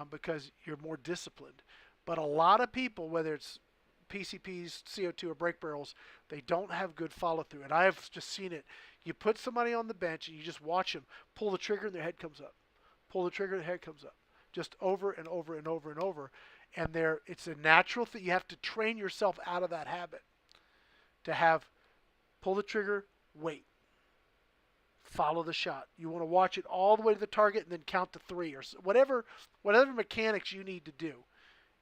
because you're more disciplined. But a lot of people, whether it's PCPs, CO2, or brake barrels, they don't have good follow through. And I've just seen it. You put somebody on the bench and you just watch them pull the trigger and their head comes up. Pull the trigger and their head comes up. Just over and over and over and over. And it's a natural thing. You have to train yourself out of that habit to have pull the trigger, wait, follow the shot. You want to watch it all the way to the target and then count to 3 or whatever mechanics you need to do.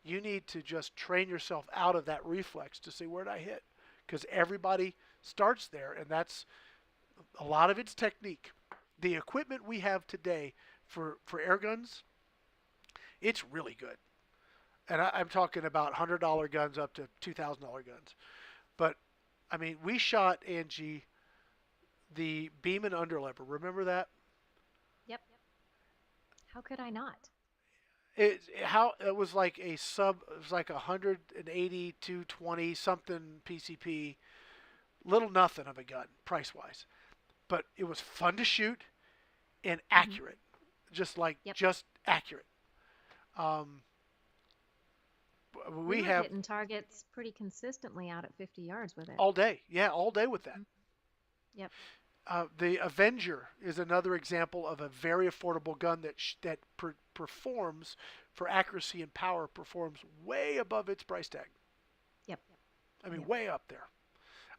You need to just train yourself out of that reflex to say, where did I hit? Because everybody starts there, and that's a lot of its technique. The equipment we have today for air guns, it's really good. And I'm talking about $100 guns up to $2,000 guns. But, I mean, we shot, Angie, the beam and underlever. Remember that? Yep. How could I not? It was like a it was like 180, 220 something PCP, little nothing of a gun price wise, but it was fun to shoot and accurate, just accurate. Um, We we were have hitting targets pretty consistently out at 50 yards with it. all day, yeah, all day with that. Yep. The Avenger is another example of a very affordable gun that performs for accuracy and power, performs way above its price tag. Yep. I mean, way up there.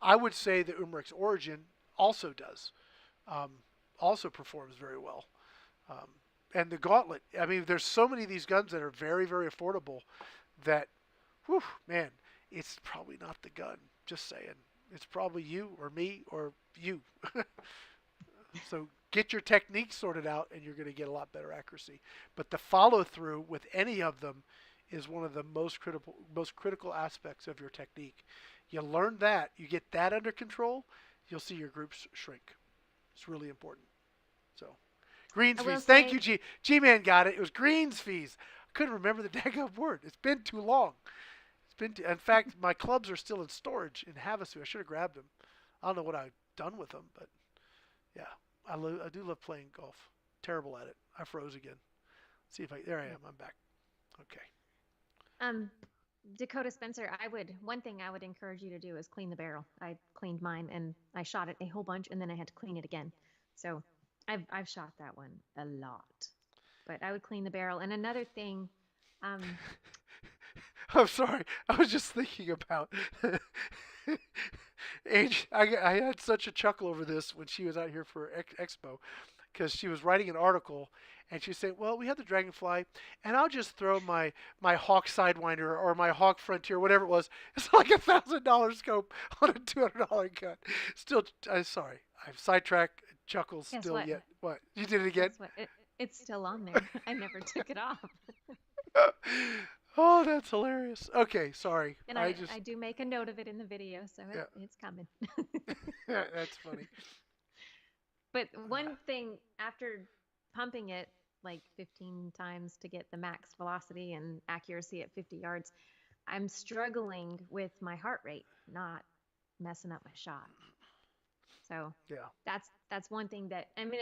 I would say the Umarex Origin also does, also performs very well. And the Gauntlet, I mean, there's so many of these guns that are very, very affordable that, whew, man, it's probably not the gun. Just saying. It's probably you or me or you. So get your technique sorted out and you're going to get a lot better accuracy. But the follow through with any of them is one of the most critical aspects of your technique. You learn that, you get that under control, you'll see your groups shrink. It's really important. So, greens fees. Thank you, G. G-Man got it. It was greens fees. I couldn't remember the daggone word. It's been too long. In fact, my clubs are still in storage in Havasu. I should have grabbed them. I don't know what I've done with them, but yeah, I do love playing golf. Terrible at it. I froze again. See if there I am. I'm back. Okay. Dakota Spencer, one thing I would encourage you to do is clean the barrel. I cleaned mine and I shot it a whole bunch and then I had to clean it again. So I've shot that one a lot, but I would clean the barrel. And another thing, I'm sorry. I was just thinking about age. I had such a chuckle over this when she was out here for Expo, because she was writing an article and she said, "Well, we have the Dragonfly, and I'll just throw my Hawk Sidewinder or my Hawk Frontier, whatever it was. It's like $1,000 scope on a $200 gun." Still, I'm sorry. I've sidetracked. Chuckles Guess still what? yet. What? You did it again? Guess what? It's still on there. I never took it off. Oh, that's hilarious. Okay, sorry. And I do make a note of it in the video, so it's coming. That's funny. But one thing, after pumping it like 15 times to get the max velocity and accuracy at 50 yards, I'm struggling with my heart rate, not messing up my shot. So yeah, that's one thing that, I mean,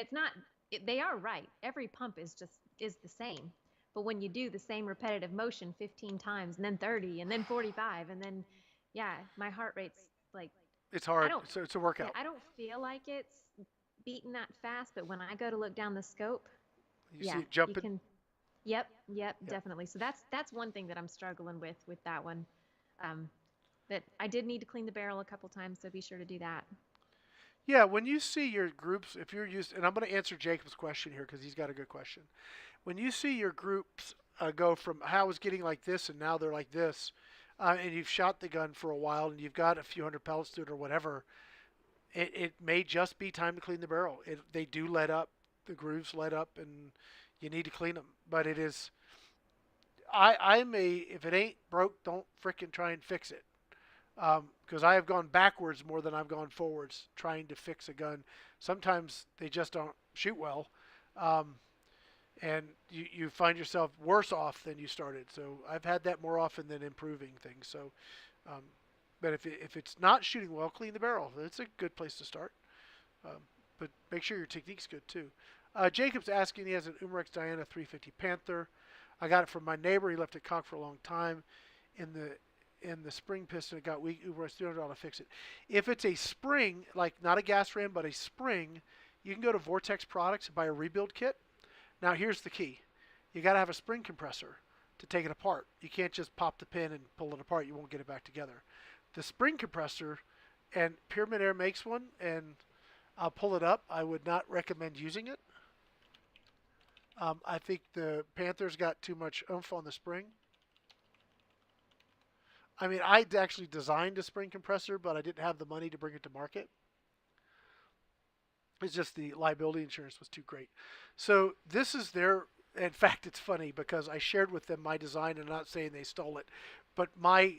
they are right. Every pump is the same. But when you do the same repetitive motion 15 times and then 30 and then 45 and then, my heart rate's like... It's hard. It's a workout. I don't feel like it's beating that fast, but when I go to look down the scope, you see it jumping? Yep, definitely. So that's one thing that I'm struggling with that one. That I did need to clean the barrel a couple times, so be sure to do that. Yeah, when you see your groups, if you're used, and I'm going to answer Jacob's question here because he's got a good question. When you see your groups go from how I was getting like this and now they're like this, and you've shot the gun for a while and you've got a few hundred pellets to it or whatever, it may just be time to clean the barrel. They do let up, the grooves let up, and you need to clean them. But it is, if it ain't broke, don't frickin' try and fix it. Because I have gone backwards more than I've gone forwards trying to fix a gun. Sometimes they just don't shoot well, and you find yourself worse off than you started. So I've had that more often than improving things. So, but if it's not shooting well, clean the barrel. It's a good place to start. But make sure your technique's good too. Jacob's asking, he has an Umarex Diana 350 Panther. I got it from my neighbor. He left it cocked for a long time. In the spring piston, it got weak. Uber $300 to fix it. If it's a spring, like not a gas ram, but a spring, you can go to Vortex Products and buy a rebuild kit. Now here's the key. You got to have a spring compressor to take it apart. You can't just pop the pin and pull it apart. You won't get it back together. The spring compressor, and Pyramid Air makes one, and I'll pull it up. I would not recommend using it. I think the Panther's got too much oomph on the spring. I mean, I actually designed a spring compressor, but I didn't have the money to bring it to market. It's just the liability insurance was too great. So this is their. In fact, it's funny because I shared with them my design, and I'm not saying they stole it, but my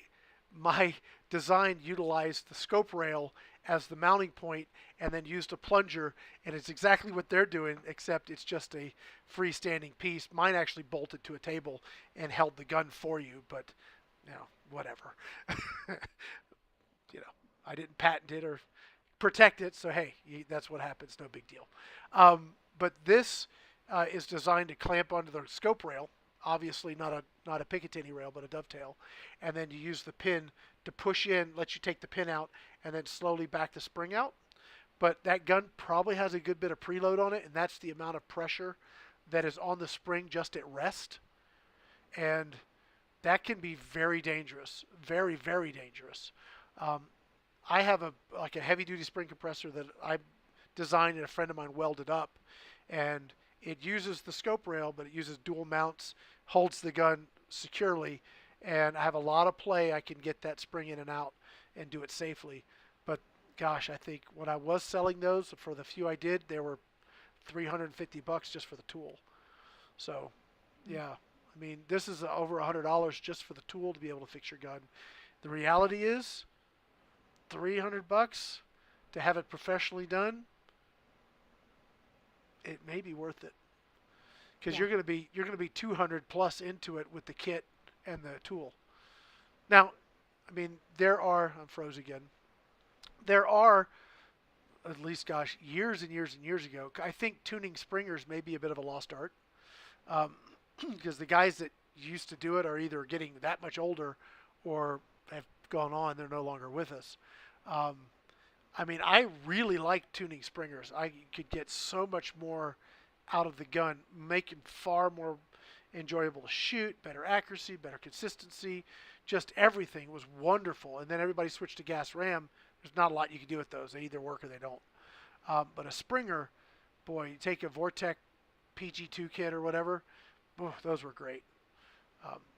design utilized the scope rail as the mounting point and then used a plunger, and it's exactly what they're doing, except it's just a freestanding piece. Mine actually bolted to a table and held the gun for you, but whatever. I didn't patent it or protect it, so hey, that's what happens. No big deal. But this is designed to clamp onto the scope rail. Obviously, not a Picatinny rail, but a dovetail, and then you use the pin to push in, let you take the pin out, and then slowly back the spring out. But that gun probably has a good bit of preload on it, and that's the amount of pressure that is on the spring just at rest, and that can be very dangerous, very, very dangerous. Um, I have a heavy duty spring compressor that I designed and a friend of mine welded up, and it uses the scope rail, but it uses dual mounts, holds the gun securely, and I have a lot of play. I can get that spring in and out and do it safely. But gosh, I think when I was selling those, for the few I did, they were $350 just for the tool. So yeah, I mean, this is over $100 just for the tool to be able to fix your gun. The reality is, $300 to have it professionally done, it may be worth it, because Yeah. you're gonna be 200 plus into it with the kit and the tool. Now, I mean, I'm froze again. There are, at least, gosh, years and years and years ago, I think tuning springers may be a bit of a lost art, because the guys that used to do it are either getting that much older or have gone on. They're no longer with us. Um, I mean, I really like tuning springers. I could get so much more out of the gun, make it far more enjoyable to shoot, better accuracy, better consistency, just everything was wonderful. And then everybody switched to gas ram. There's not a lot you can do with those. They either work or they don't. But a Springer, boy, you take a Vortec PG2 kit or whatever, those were great.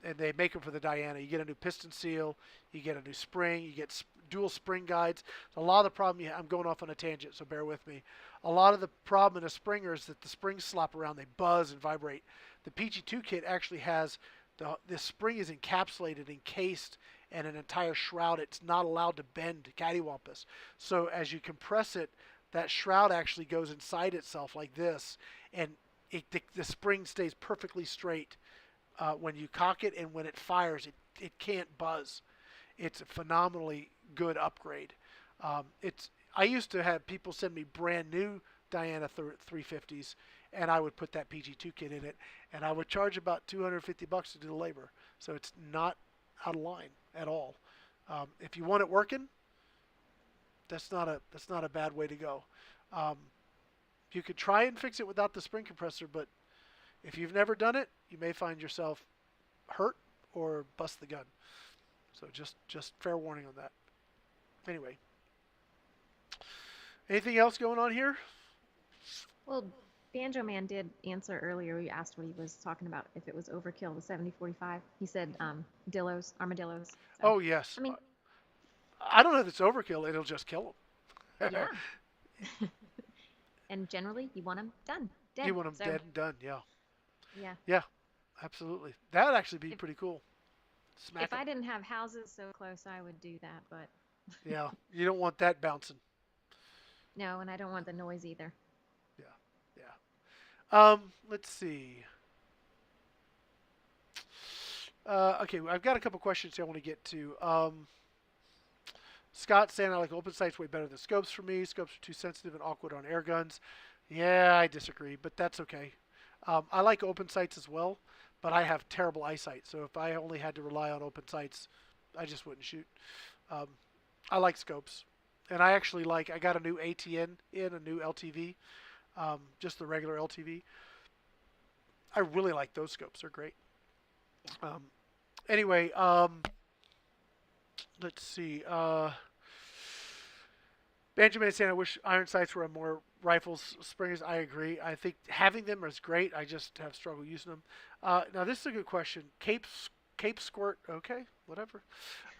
And they make them for the Diana. You get a new piston seal, you get a new spring, you get dual spring guides. A lot of the problem, I'm going off on a tangent, so bear with me. A lot of the problem in a Springer is that the springs slop around, they buzz and vibrate. The PG2 kit actually has, the spring is encapsulated, encased, and an entire shroud. It's not allowed to bend cattywampus. So as you compress it, that shroud actually goes inside itself like this, and the spring stays perfectly straight. When you cock it and when it fires, it can't buzz. It's a phenomenally good upgrade. I used to have people send me brand new Diana 350s, and I would put that PG2 kit in it, and I would charge about $250 to do the labor. So it's not out of line at all. If you want it working, that's not a bad way to go. Um, you could try and fix it without the spring compressor, but if you've never done it, you may find yourself hurt or bust the gun. So just fair warning on that. Anyway, anything else going on here? Well, Banjo Man did answer earlier. We asked what he was talking about, if it was overkill, the 7045. He said armadillos. So, Oh yes. I mean, I don't know if it's overkill. It'll just kill them. yeah. And generally, you want them done, dead. You want them dead and done. Yeah. Yeah. Yeah. Absolutely. That would actually be pretty cool. Smack If 'em. I didn't have houses so close, I would do that, but Yeah. You don't want that bouncing. no, and I don't want the noise either. Yeah. Yeah. Let's see. Okay, I've got a couple questions here I want to get to. Scott saying I like open sights way better than scopes for me. Scopes are too sensitive and awkward on air guns. Yeah, I disagree, but that's okay. I like open sights as well, but I have terrible eyesight. So if I only had to rely on open sights, I just wouldn't shoot. Um, I like scopes, and I got a new ATN a new LTV, just the regular LTV. I really like those scopes. They're great. Um, anyway, let's see. Benjamin is saying, I wish iron sights were on more rifles, springers. I agree. I think having them is great. I just have struggle using them. Now, this is a good question. Cape squirt, okay, whatever.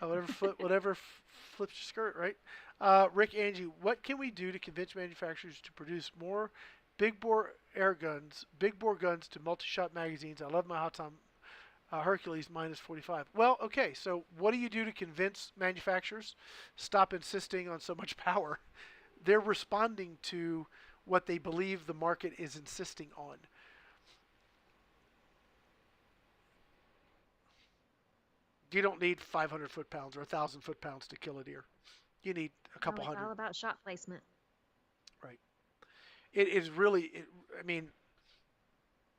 Whatever flips your skirt, right? Rick, Angie, what can we do to convince manufacturers to produce more big bore guns to multi-shot magazines? I love my Hot Tom Hercules minus 45. Well, okay, so what do you do to convince manufacturers? Stop insisting on so much power. They're responding to what they believe the market is insisting on. You don't need 500 foot-pounds or 1,000 foot-pounds to kill a deer. You need a No, couple it's hundred. all about shot placement. Right. It is really, I mean,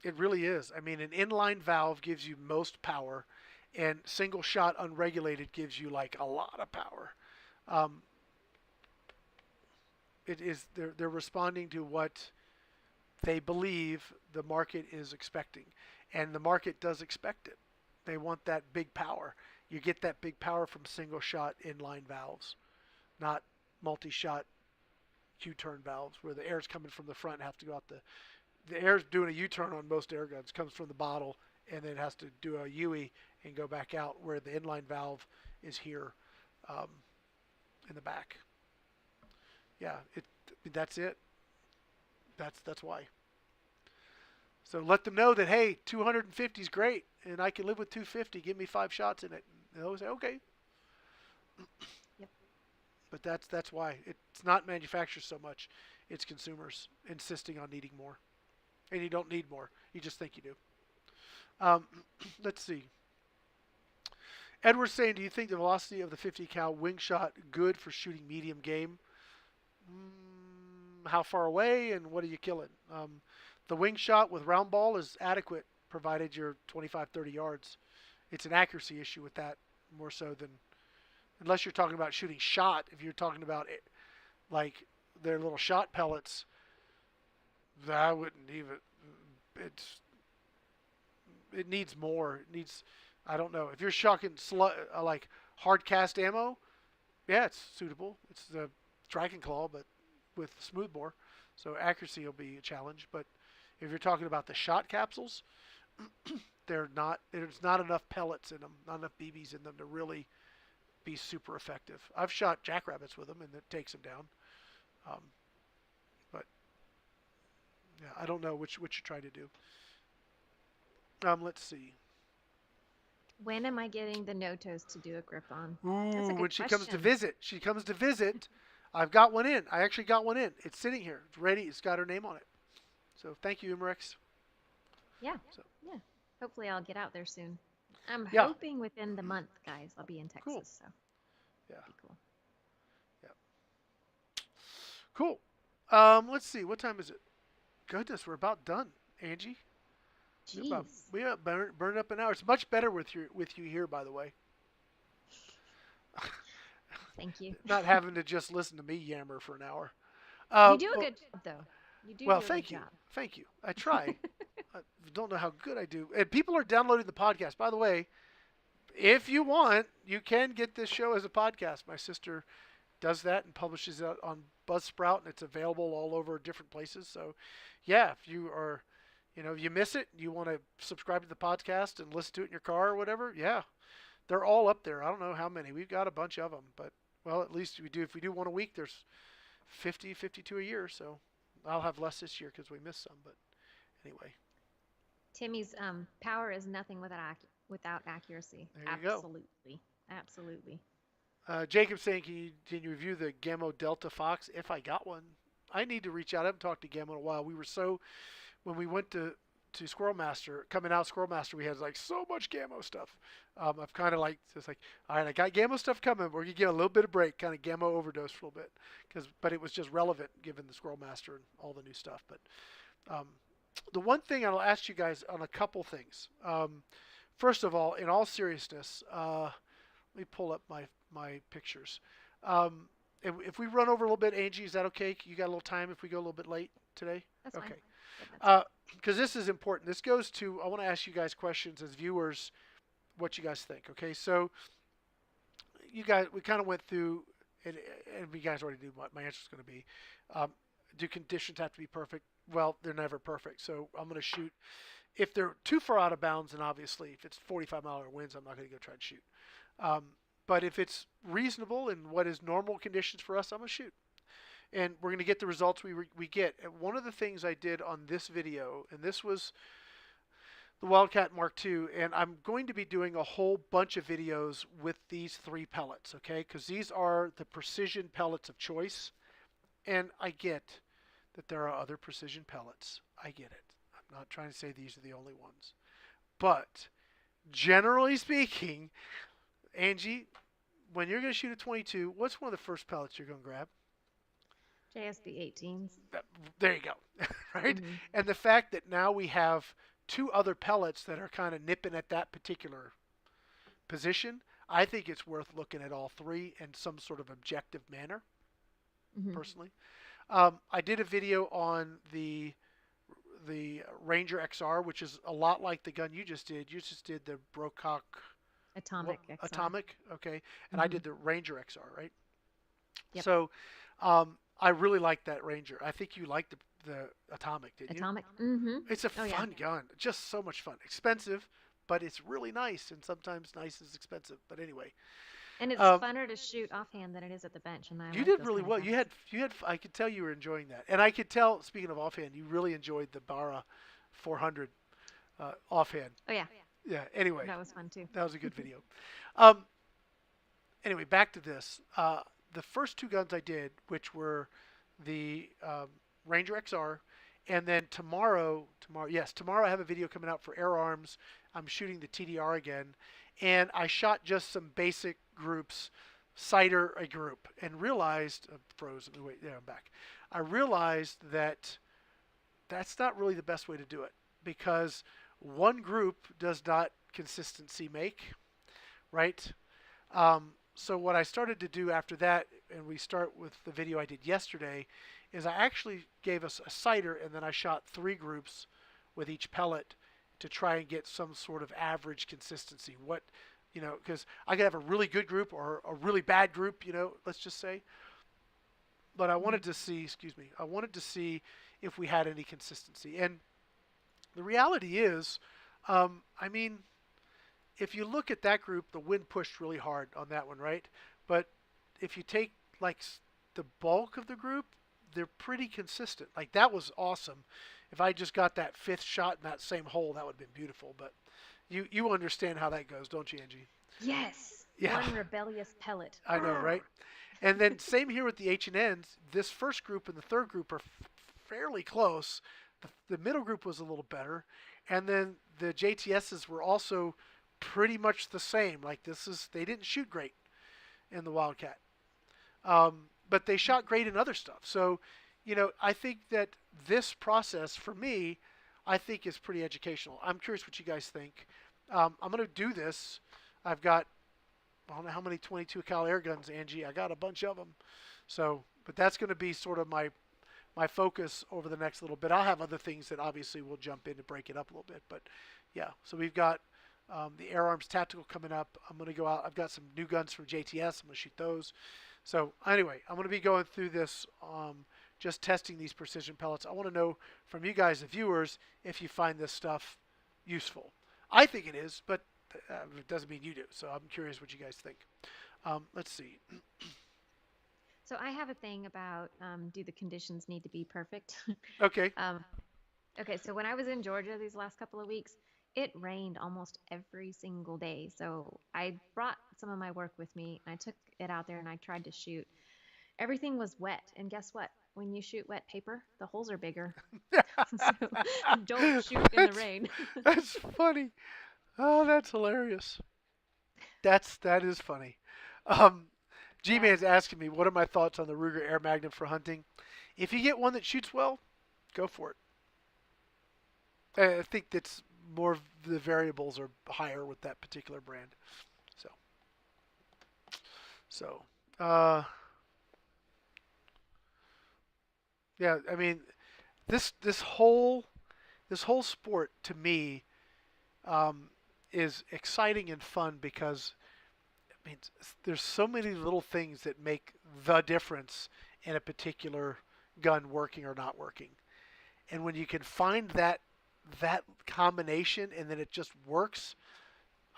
it really is. I mean, an inline valve gives you most power, and single shot unregulated gives you like a lot of power. Um, it is they're responding to what they believe the market is expecting, and the market does expect it. They want that big power. You get that big power from single shot inline valves, not multi-shot U-turn valves where the air's coming from the front and have to go out the air's doing a U-turn on most air guns, comes from the bottle and then has to do a UE and go back out, where the inline valve is here um, in the back. Yeah, that's it. That's why. So let them know that, hey, 250 is great, and I can live with 250. Give me 5 shots in it. And they'll say, okay. Yep. But that's why it's not manufacturers so much; it's consumers insisting on needing more, and you don't need more. You just think you do. Um, let's see. Edward's saying, do you think the velocity of the 50 cal wing shot good for shooting medium game? How far away and what are you killing? The wing shot with round ball is adequate, provided you're 25, 30 yards. It's an accuracy issue with that more so than, unless you're talking about shooting shot. If you're talking about like their little shot pellets, I wouldn't even. It's it needs more. It needs, I don't know. If you're shocking like hard cast ammo, yeah, it's suitable. It's the Dragon Claw, but with smooth bore, so accuracy will be a challenge. But if you're talking about the shot capsules, they're not. There's not enough pellets in them, not enough BBs in them to really be super effective. I've shot jackrabbits with them, and it takes them down. Um, but yeah, I don't know which you're trying to do. Let's see. When am I getting the Notos to do a grip on? That's a Ooh, good when she comes to question. visit, I've got one in. I actually got one in. It's sitting here. It's ready. It's got her name on it. So thank you, Umarex. Yeah, So yeah. Hopefully I'll get out there soon. I'm yeah, hoping within the month, guys. I'll be in cool. Texas, so Yeah, be cool. yeah, cool. Let's see. What time is it? Goodness, we're about done, Angie. We about Jeez. we have burned up an hour. It's much better with you here, by the way. Thank you. Not having to just listen to me yammer for an hour. You do a Well, good job, though. You do well, do a good thank you, job. thank you. I try. I don't know how good I do. And people are downloading the podcast. By the way, if you want, you can get this show as a podcast. My sister does that and publishes it on Buzzsprout, and it's available all over different places. So, yeah, if you are, if you miss it, you want to subscribe to the podcast and listen to it in your car or whatever, yeah, they're all up there. I don't know how many. We've got a bunch of them, but, well, at least we do. If we do one a week, there's 50, 52 a year. So I'll have less this year because we missed some. But anyway, Timmy's power is nothing without accuracy. there you go. Absolutely. Absolutely. Jacob saying, can you review the Gammo Delta Fox? If I got one, I need to reach out. I haven't talked to Gammo in a while. We were so, when we went to Squirrel Master, coming out Squirrel Master, we had like so much Gammo stuff. I've kind of like, just like, all right, I got Gammo stuff coming. We're gonna give a little bit of break, kind of Gammo overdose for a little bit, but it was just relevant given the Squirrel Master and all the new stuff. But um, the one thing I'll ask you guys on a couple things. First of all, in all seriousness, let me pull up my pictures. Um, if we run over a little bit, Angie, is that okay? You got a little time if we go a little bit late today? That's fine. Okay. Good, that's fine. Because this is important. This goes to, I want to ask you guys questions as viewers, what you guys think. Okay, so you guys, we kind of went through and you guys already knew what my answer is going to be. Um, do conditions have to be perfect? Well, they're never perfect. So I'm going to shoot. If they're too far out of bounds, then obviously if it's 45-mile-an-hour winds, I'm not going to go try and shoot. Um, but if it's reasonable and what is normal conditions for us, I'm going to shoot. And we're going to get the results we get. And one of the things I did on this video, and this was the Wildcat Mark II, and I'm going to be doing a whole bunch of videos with these 3 pellets, okay? Because these are the precision pellets of choice. And I get that there are other precision pellets. I get it. I'm not trying to say these are the only ones. But generally speaking, Angie, when you're going to shoot a 22, what's one of the first pellets you're going to grab? JSB 18s. There you go. Right? Mm-hmm. And the fact that now we have 2 other pellets that are kind of nipping at that particular position, I think it's worth looking at all 3 in some sort of objective manner, personally. I did a video on the Ranger XR, which is a lot like the gun you just did. You just did the Brocock Atomic XR. Atomic, okay, and I did the Ranger XR, right? Yep. So I really like that Ranger. I think you liked the Atomic, didn't you? Atomic. Mm-hmm. It's a fun gun. Just so much fun. Expensive, but it's really nice, and sometimes nice is expensive. But anyway. And it's funner to shoot offhand than it is at the bench. And you did really well. You had. I could tell you were enjoying that, and I could tell. Speaking of offhand, you really enjoyed the Barra 400 offhand. Oh yeah. Yeah. Anyway, that was fun too. That was a good video. Anyway, back to this. The first 2 guns I did, which were the Ranger XR, and then tomorrow I have a video coming out for Air Arms. I'm shooting the TDR again, and I shot just some basic groups, sighter a group, and realized, froze. Wait, there I'm back. I realized that that's not really the best way to do it, because one group does not consistency make, right? So what I started to do after that, and we start with the video I did yesterday, is I actually gave us a sighter, and then I shot 3 groups with each pellet to try and get some sort of average consistency. What, because I could have a really good group or a really bad group, let's just say. But I wanted to see, if we had any consistency. And the reality is, if you look at that group, the wind pushed really hard on that one, right? But if you take the bulk of the group, they're pretty consistent. Like, that was awesome. If I just got that 5th shot in that same hole, that would have been beautiful. But you understand how that goes, don't you, Angie? Yes. Yeah. One rebellious pellet. I know, right? And then same here with the H&Ns. This first group and the third group are fairly close. The middle group was a little better. And then the JTSs were also pretty much the same. Like, they didn't shoot great in the Wildcat. But they shot great in other stuff. So, I think that this process, for me, I think is pretty educational. I'm curious what you guys think. I'm going to do this. I've got, I don't know how many 22 cal air guns, Angie. I got a bunch of them. So, but that's going to be sort of my focus over the next little bit. I'll have other things that obviously we'll jump in to break it up a little bit. But yeah, so we've got the Air Arms Tactical coming up. I'm going to go out. I've got some new guns from JTS. I'm going to shoot those. So anyway, I'm going to be going through this, just testing these precision pellets. I want to know from you guys, the viewers, if you find this stuff useful. I think it is, but it doesn't mean you do. So I'm curious what you guys think. Let's see. So I have a thing about, do the conditions need to be perfect? Okay. Okay, so when I was in Georgia these last couple of weeks, it rained almost every single day. So I brought some of my work with me, and I took it out there and I tried to shoot. Everything was wet, and guess what? When you shoot wet paper, the holes are bigger. So don't shoot in the rain. That's funny. Oh, that's hilarious. That is funny. G-Man's asking me, what are my thoughts on the Ruger Air Magnum for hunting? If you get one that shoots well, go for it. I think that's more of the variables are higher with that particular brand. So, yeah, I mean, this whole sport to me is exciting and fun because I mean, there's so many little things that make the difference in a particular gun working or not working. And when you can find that combination and then it just works,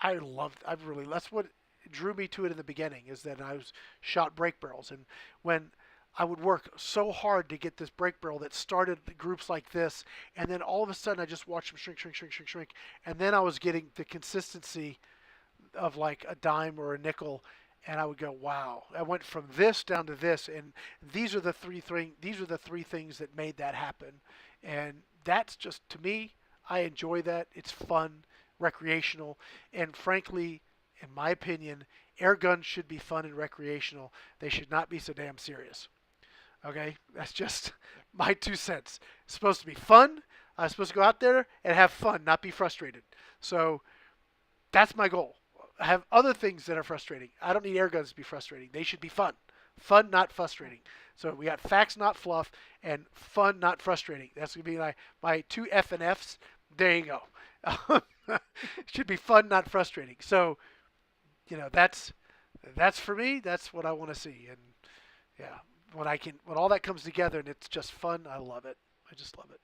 I loved. I've really. That's what drew me to it in the beginning. Is that I was shot brake barrels, and when I would work so hard to get this brake barrel that started groups like this, and then all of a sudden I just watched them shrink, shrink, shrink, shrink, shrink, and then I was getting the consistency of like a dime or a nickel, and I would go, wow! I went from this down to this, and these are the three things that made that happen, and that's just to me. I enjoy that. It's fun, recreational, and frankly, in my opinion, air guns should be fun and recreational. They should not be so damn serious. Okay, that's just my 2 cents. It's supposed to be fun. I'm supposed to go out there and have fun, not be frustrated. So that's my goal. I have other things that are frustrating. I don't need air guns to be frustrating. They should be fun. Fun, not frustrating. So we got facts, not fluff, and fun, not frustrating. That's going to be my two F and Fs. There you go. Should be fun, not frustrating. So, that's for me. That's what I want to see. And yeah, when all that comes together and it's just fun, I love it. I just love it.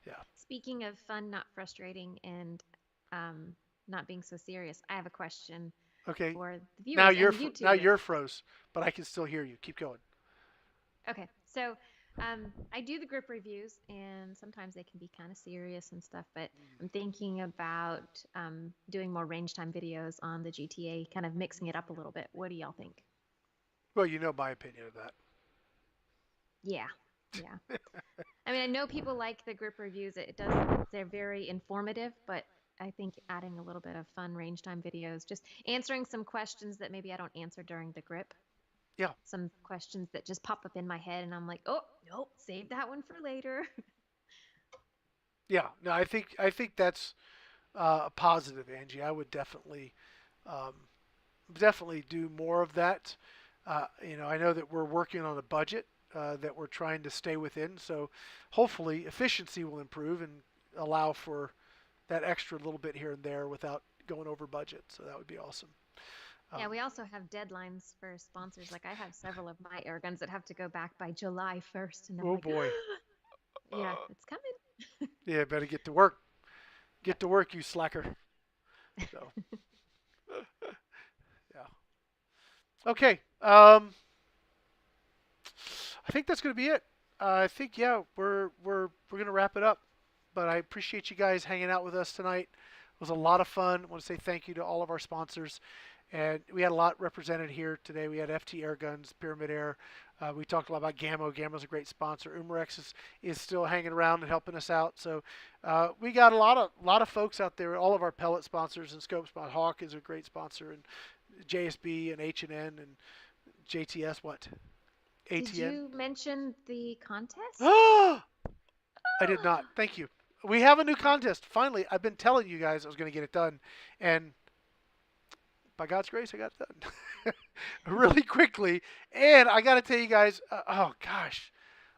Yeah. Speaking of fun, not frustrating, and not being so serious, I have a question Okay. for the Now viewers you're and now YouTubers. you're froze, but I can still hear you. Keep going. Okay, so I do the grip reviews, and sometimes they can be kind of serious and stuff, but I'm thinking about doing more range time videos on the GTA, kind of mixing it up a little bit. What do y'all think? Well, you know my opinion of that. Yeah, yeah. I mean, I know people like the grip reviews. They're very informative, but I think adding a little bit of fun range time videos, just answering some questions that maybe I don't answer during the grip, Yeah. some questions that just pop up in my head, and I'm like, oh, nope, save that one for later. Yeah. No, I think that's a positive, Angie. I would um, definitely do more of that. I know that we're working on a budget that we're trying to stay within, so hopefully efficiency will improve and allow for that extra little bit here and there without going over budget. So that would be awesome. Yeah, Um, we also have deadlines for sponsors. Like I have several of my air guns that have to go back by July 1st, and I'm oh like, boy. yeah, it's coming. Yeah, better get to work. Yep. Get to work, you slacker. So yeah. Okay. I think that's going to be it. I think yeah, we're going to wrap it up. But I appreciate you guys hanging out with us tonight. It was a lot of fun. I want to say thank you to all of our sponsors. And we had a lot represented here today. We had FT Airguns, Pyramid Air. We talked a lot about Gammo. Gammo's a great sponsor. Umarex is still hanging around and helping us out. So we got a lot of folks out there. All of our pellet sponsors and scope spot. Hawk is a great sponsor, and JSB and H&N and JTS. What? Did ATN. you mention the contest? I did not. Thank you. We have a new contest. Finally, I've been telling you guys I was going to get it done, and by God's grace, I got it done really quickly. And I got to tell you guys, oh gosh,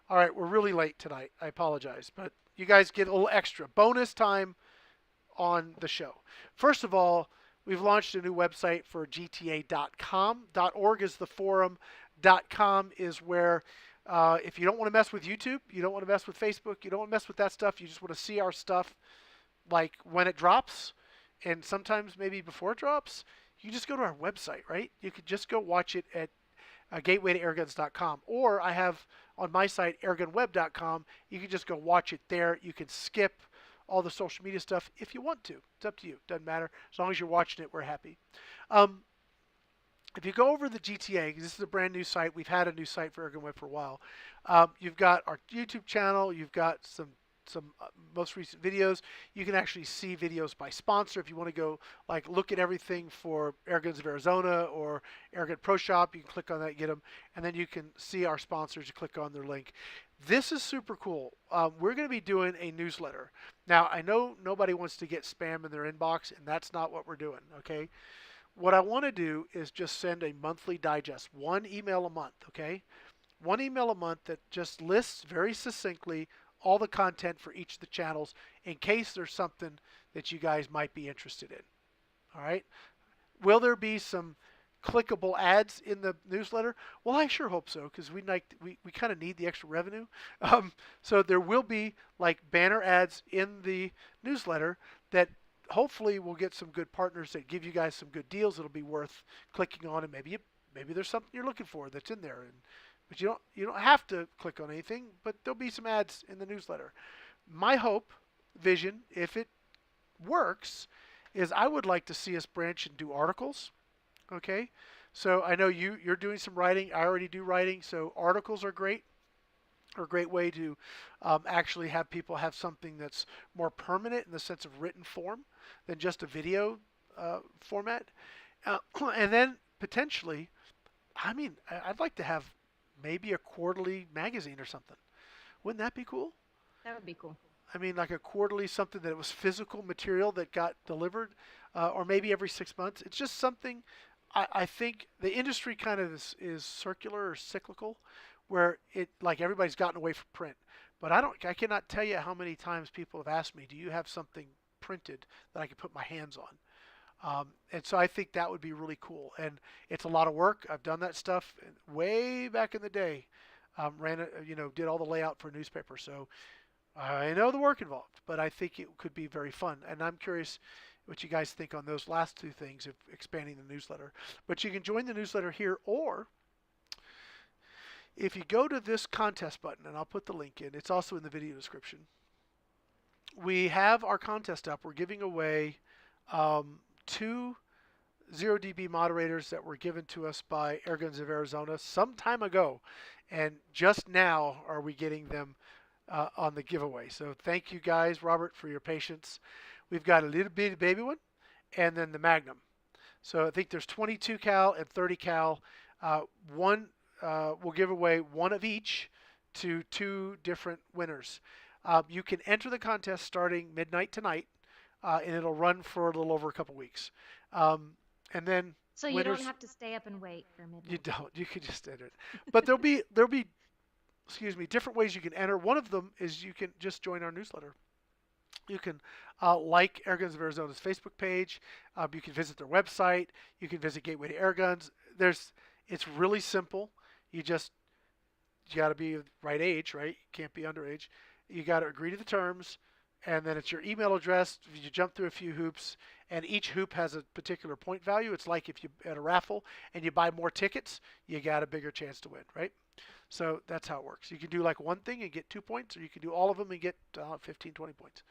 all right, we're really late tonight. I apologize, but you guys get a little extra bonus time on the show. First of all, we've launched a new website for GTA.com. .org is the forum. .com is where if you don't want to mess with YouTube, you don't want to mess with Facebook, you don't want to mess with that stuff, you just want to see our stuff like when it drops and sometimes maybe before it drops, you just go to our website, right? You could just go watch it at gateway to airguns.com, or I have on my site AirgunWeb.com. You can just go watch it there. You can skip all the social media stuff if you want to. It's up to you. Doesn't matter. As long as you're watching it, we're happy. Um, if you go over the GTA, because this is a brand new site, we've had a new site for AirgunWeb for a while. You've got our YouTube channel. You've got some most recent videos. You can actually see videos by sponsor if you want to go like look at everything for Airguns of Arizona or Airgun Pro Shop. You can click on that, get them, and then you can see our sponsors. You click on their link. This is super cool. We're going to be doing a newsletter. Now, I know nobody wants to get spam in their inbox, and that's not what we're doing, okay? What I want to do is just send a monthly digest, one email a month, okay? One email a month that just lists very succinctly all the content for each of the channels in case there's something that you guys might be interested in. All right? Will there be some clickable ads in the newsletter? Well, I sure hope so because we kind of need the extra revenue. So there will be like banner ads in the newsletter that hopefully we'll get some good partners that give you guys some good deals. It'll be worth clicking on, and maybe there's something you're looking for that's in there. But you don't have to click on anything. But there'll be some ads in the newsletter. My hope, vision, if it works, is I would like to see us branch and do articles. Okay, so I know you're doing some writing. I already do writing, so articles are great. Are a great way to actually have people have something that's more permanent in the sense of written form than just a video format. And then potentially, I mean, I'd like to have maybe a quarterly magazine or something. Wouldn't that be cool? That would be cool. I mean, like a quarterly something that was physical material that got delivered, or maybe every 6 months. It's just something. I think the industry kind of is circular or cyclical, where it like everybody's gotten away from print. But I cannot tell you how many times people have asked me, "Do you have something printed that I can put my hands on?" And so I think that would be really cool. And it's a lot of work. I've done that stuff way back in the day. Ran it, did all the layout for a newspaper. So I know the work involved, but I think it could be very fun. And I'm curious what you guys think on those last two things of expanding the newsletter. But you can join the newsletter here, or if you go to this contest button, and I'll put the link in, it's also in the video description. We have our contest up. We're giving away two Zero DB moderators that were given to us by Airguns of Arizona some time ago. And just now are we getting them on the giveaway. So thank you guys, Robert, for your patience. We've got a little bitty baby one and then the Magnum. So I think there's 22 cal and 30 cal. One we'll give away one of each to two different winners. You can enter the contest starting midnight tonight, and it'll run for a little over a couple weeks. And then So you don't have to stay up and wait for midnight. You don't. You can just enter it. But there'll be excuse me, different ways you can enter. One of them is you can just join our newsletter. You can like Airguns of Arizona's Facebook page. You can visit their website. You can visit Gateway to Airguns. It's really simple. You got to be the right age, right? You can't be underage. You got to agree to the terms, and then it's your email address. You jump through a few hoops, and each hoop has a particular point value. It's like if you at a raffle and you buy more tickets, you got a bigger chance to win, right? So that's how it works. You can do like one thing and get 2 points, or you can do all of them and get 15, 20 points,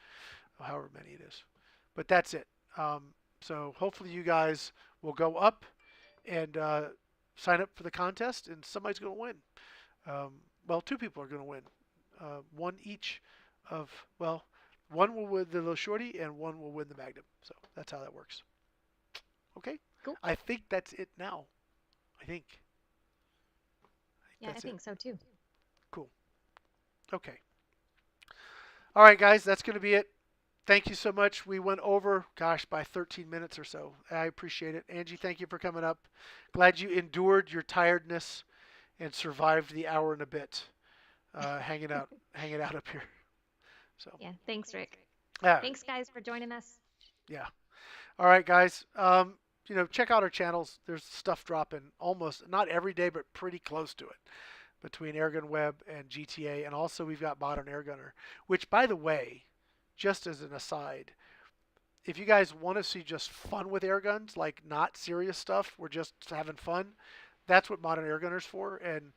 however many it is. But that's it. So hopefully you guys will go up and sign up for the contest, and somebody's going to win. Well, two people are going to win. One each of, well, one will win the little shorty and one will win the Magnum. So that's how that works. Okay? Cool. I think that's it now. I think. Yeah, I think so too. Cool. Okay. All right, guys, that's going to be it. Thank you so much. We went over, gosh, by 13 minutes or so. I appreciate it. Angie, thank you for coming up. Glad you endured your tiredness and survived the hour and a bit hanging out up here. So yeah, thanks, Rick. Yeah. Thanks, guys, for joining us. Yeah. All right, guys. Check out our channels. There's stuff dropping almost not every day, but pretty close to it between AirgunWeb and GTA, and also we've got Modern Airgunner, which, by the way, just as an aside, if you guys want to see just fun with airguns, like not serious stuff, we're just having fun. That's what Modern Airgunner's for, and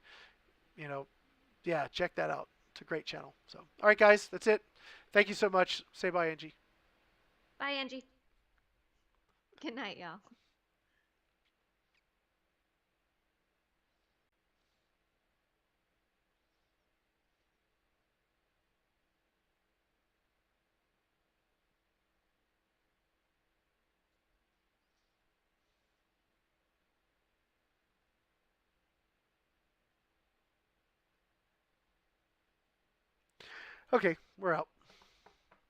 yeah, check that out. It's a great channel. So, all right, guys, that's it. Thank you so much. Say bye, Angie. Bye, Angie. Good night, y'all. Okay, we're out.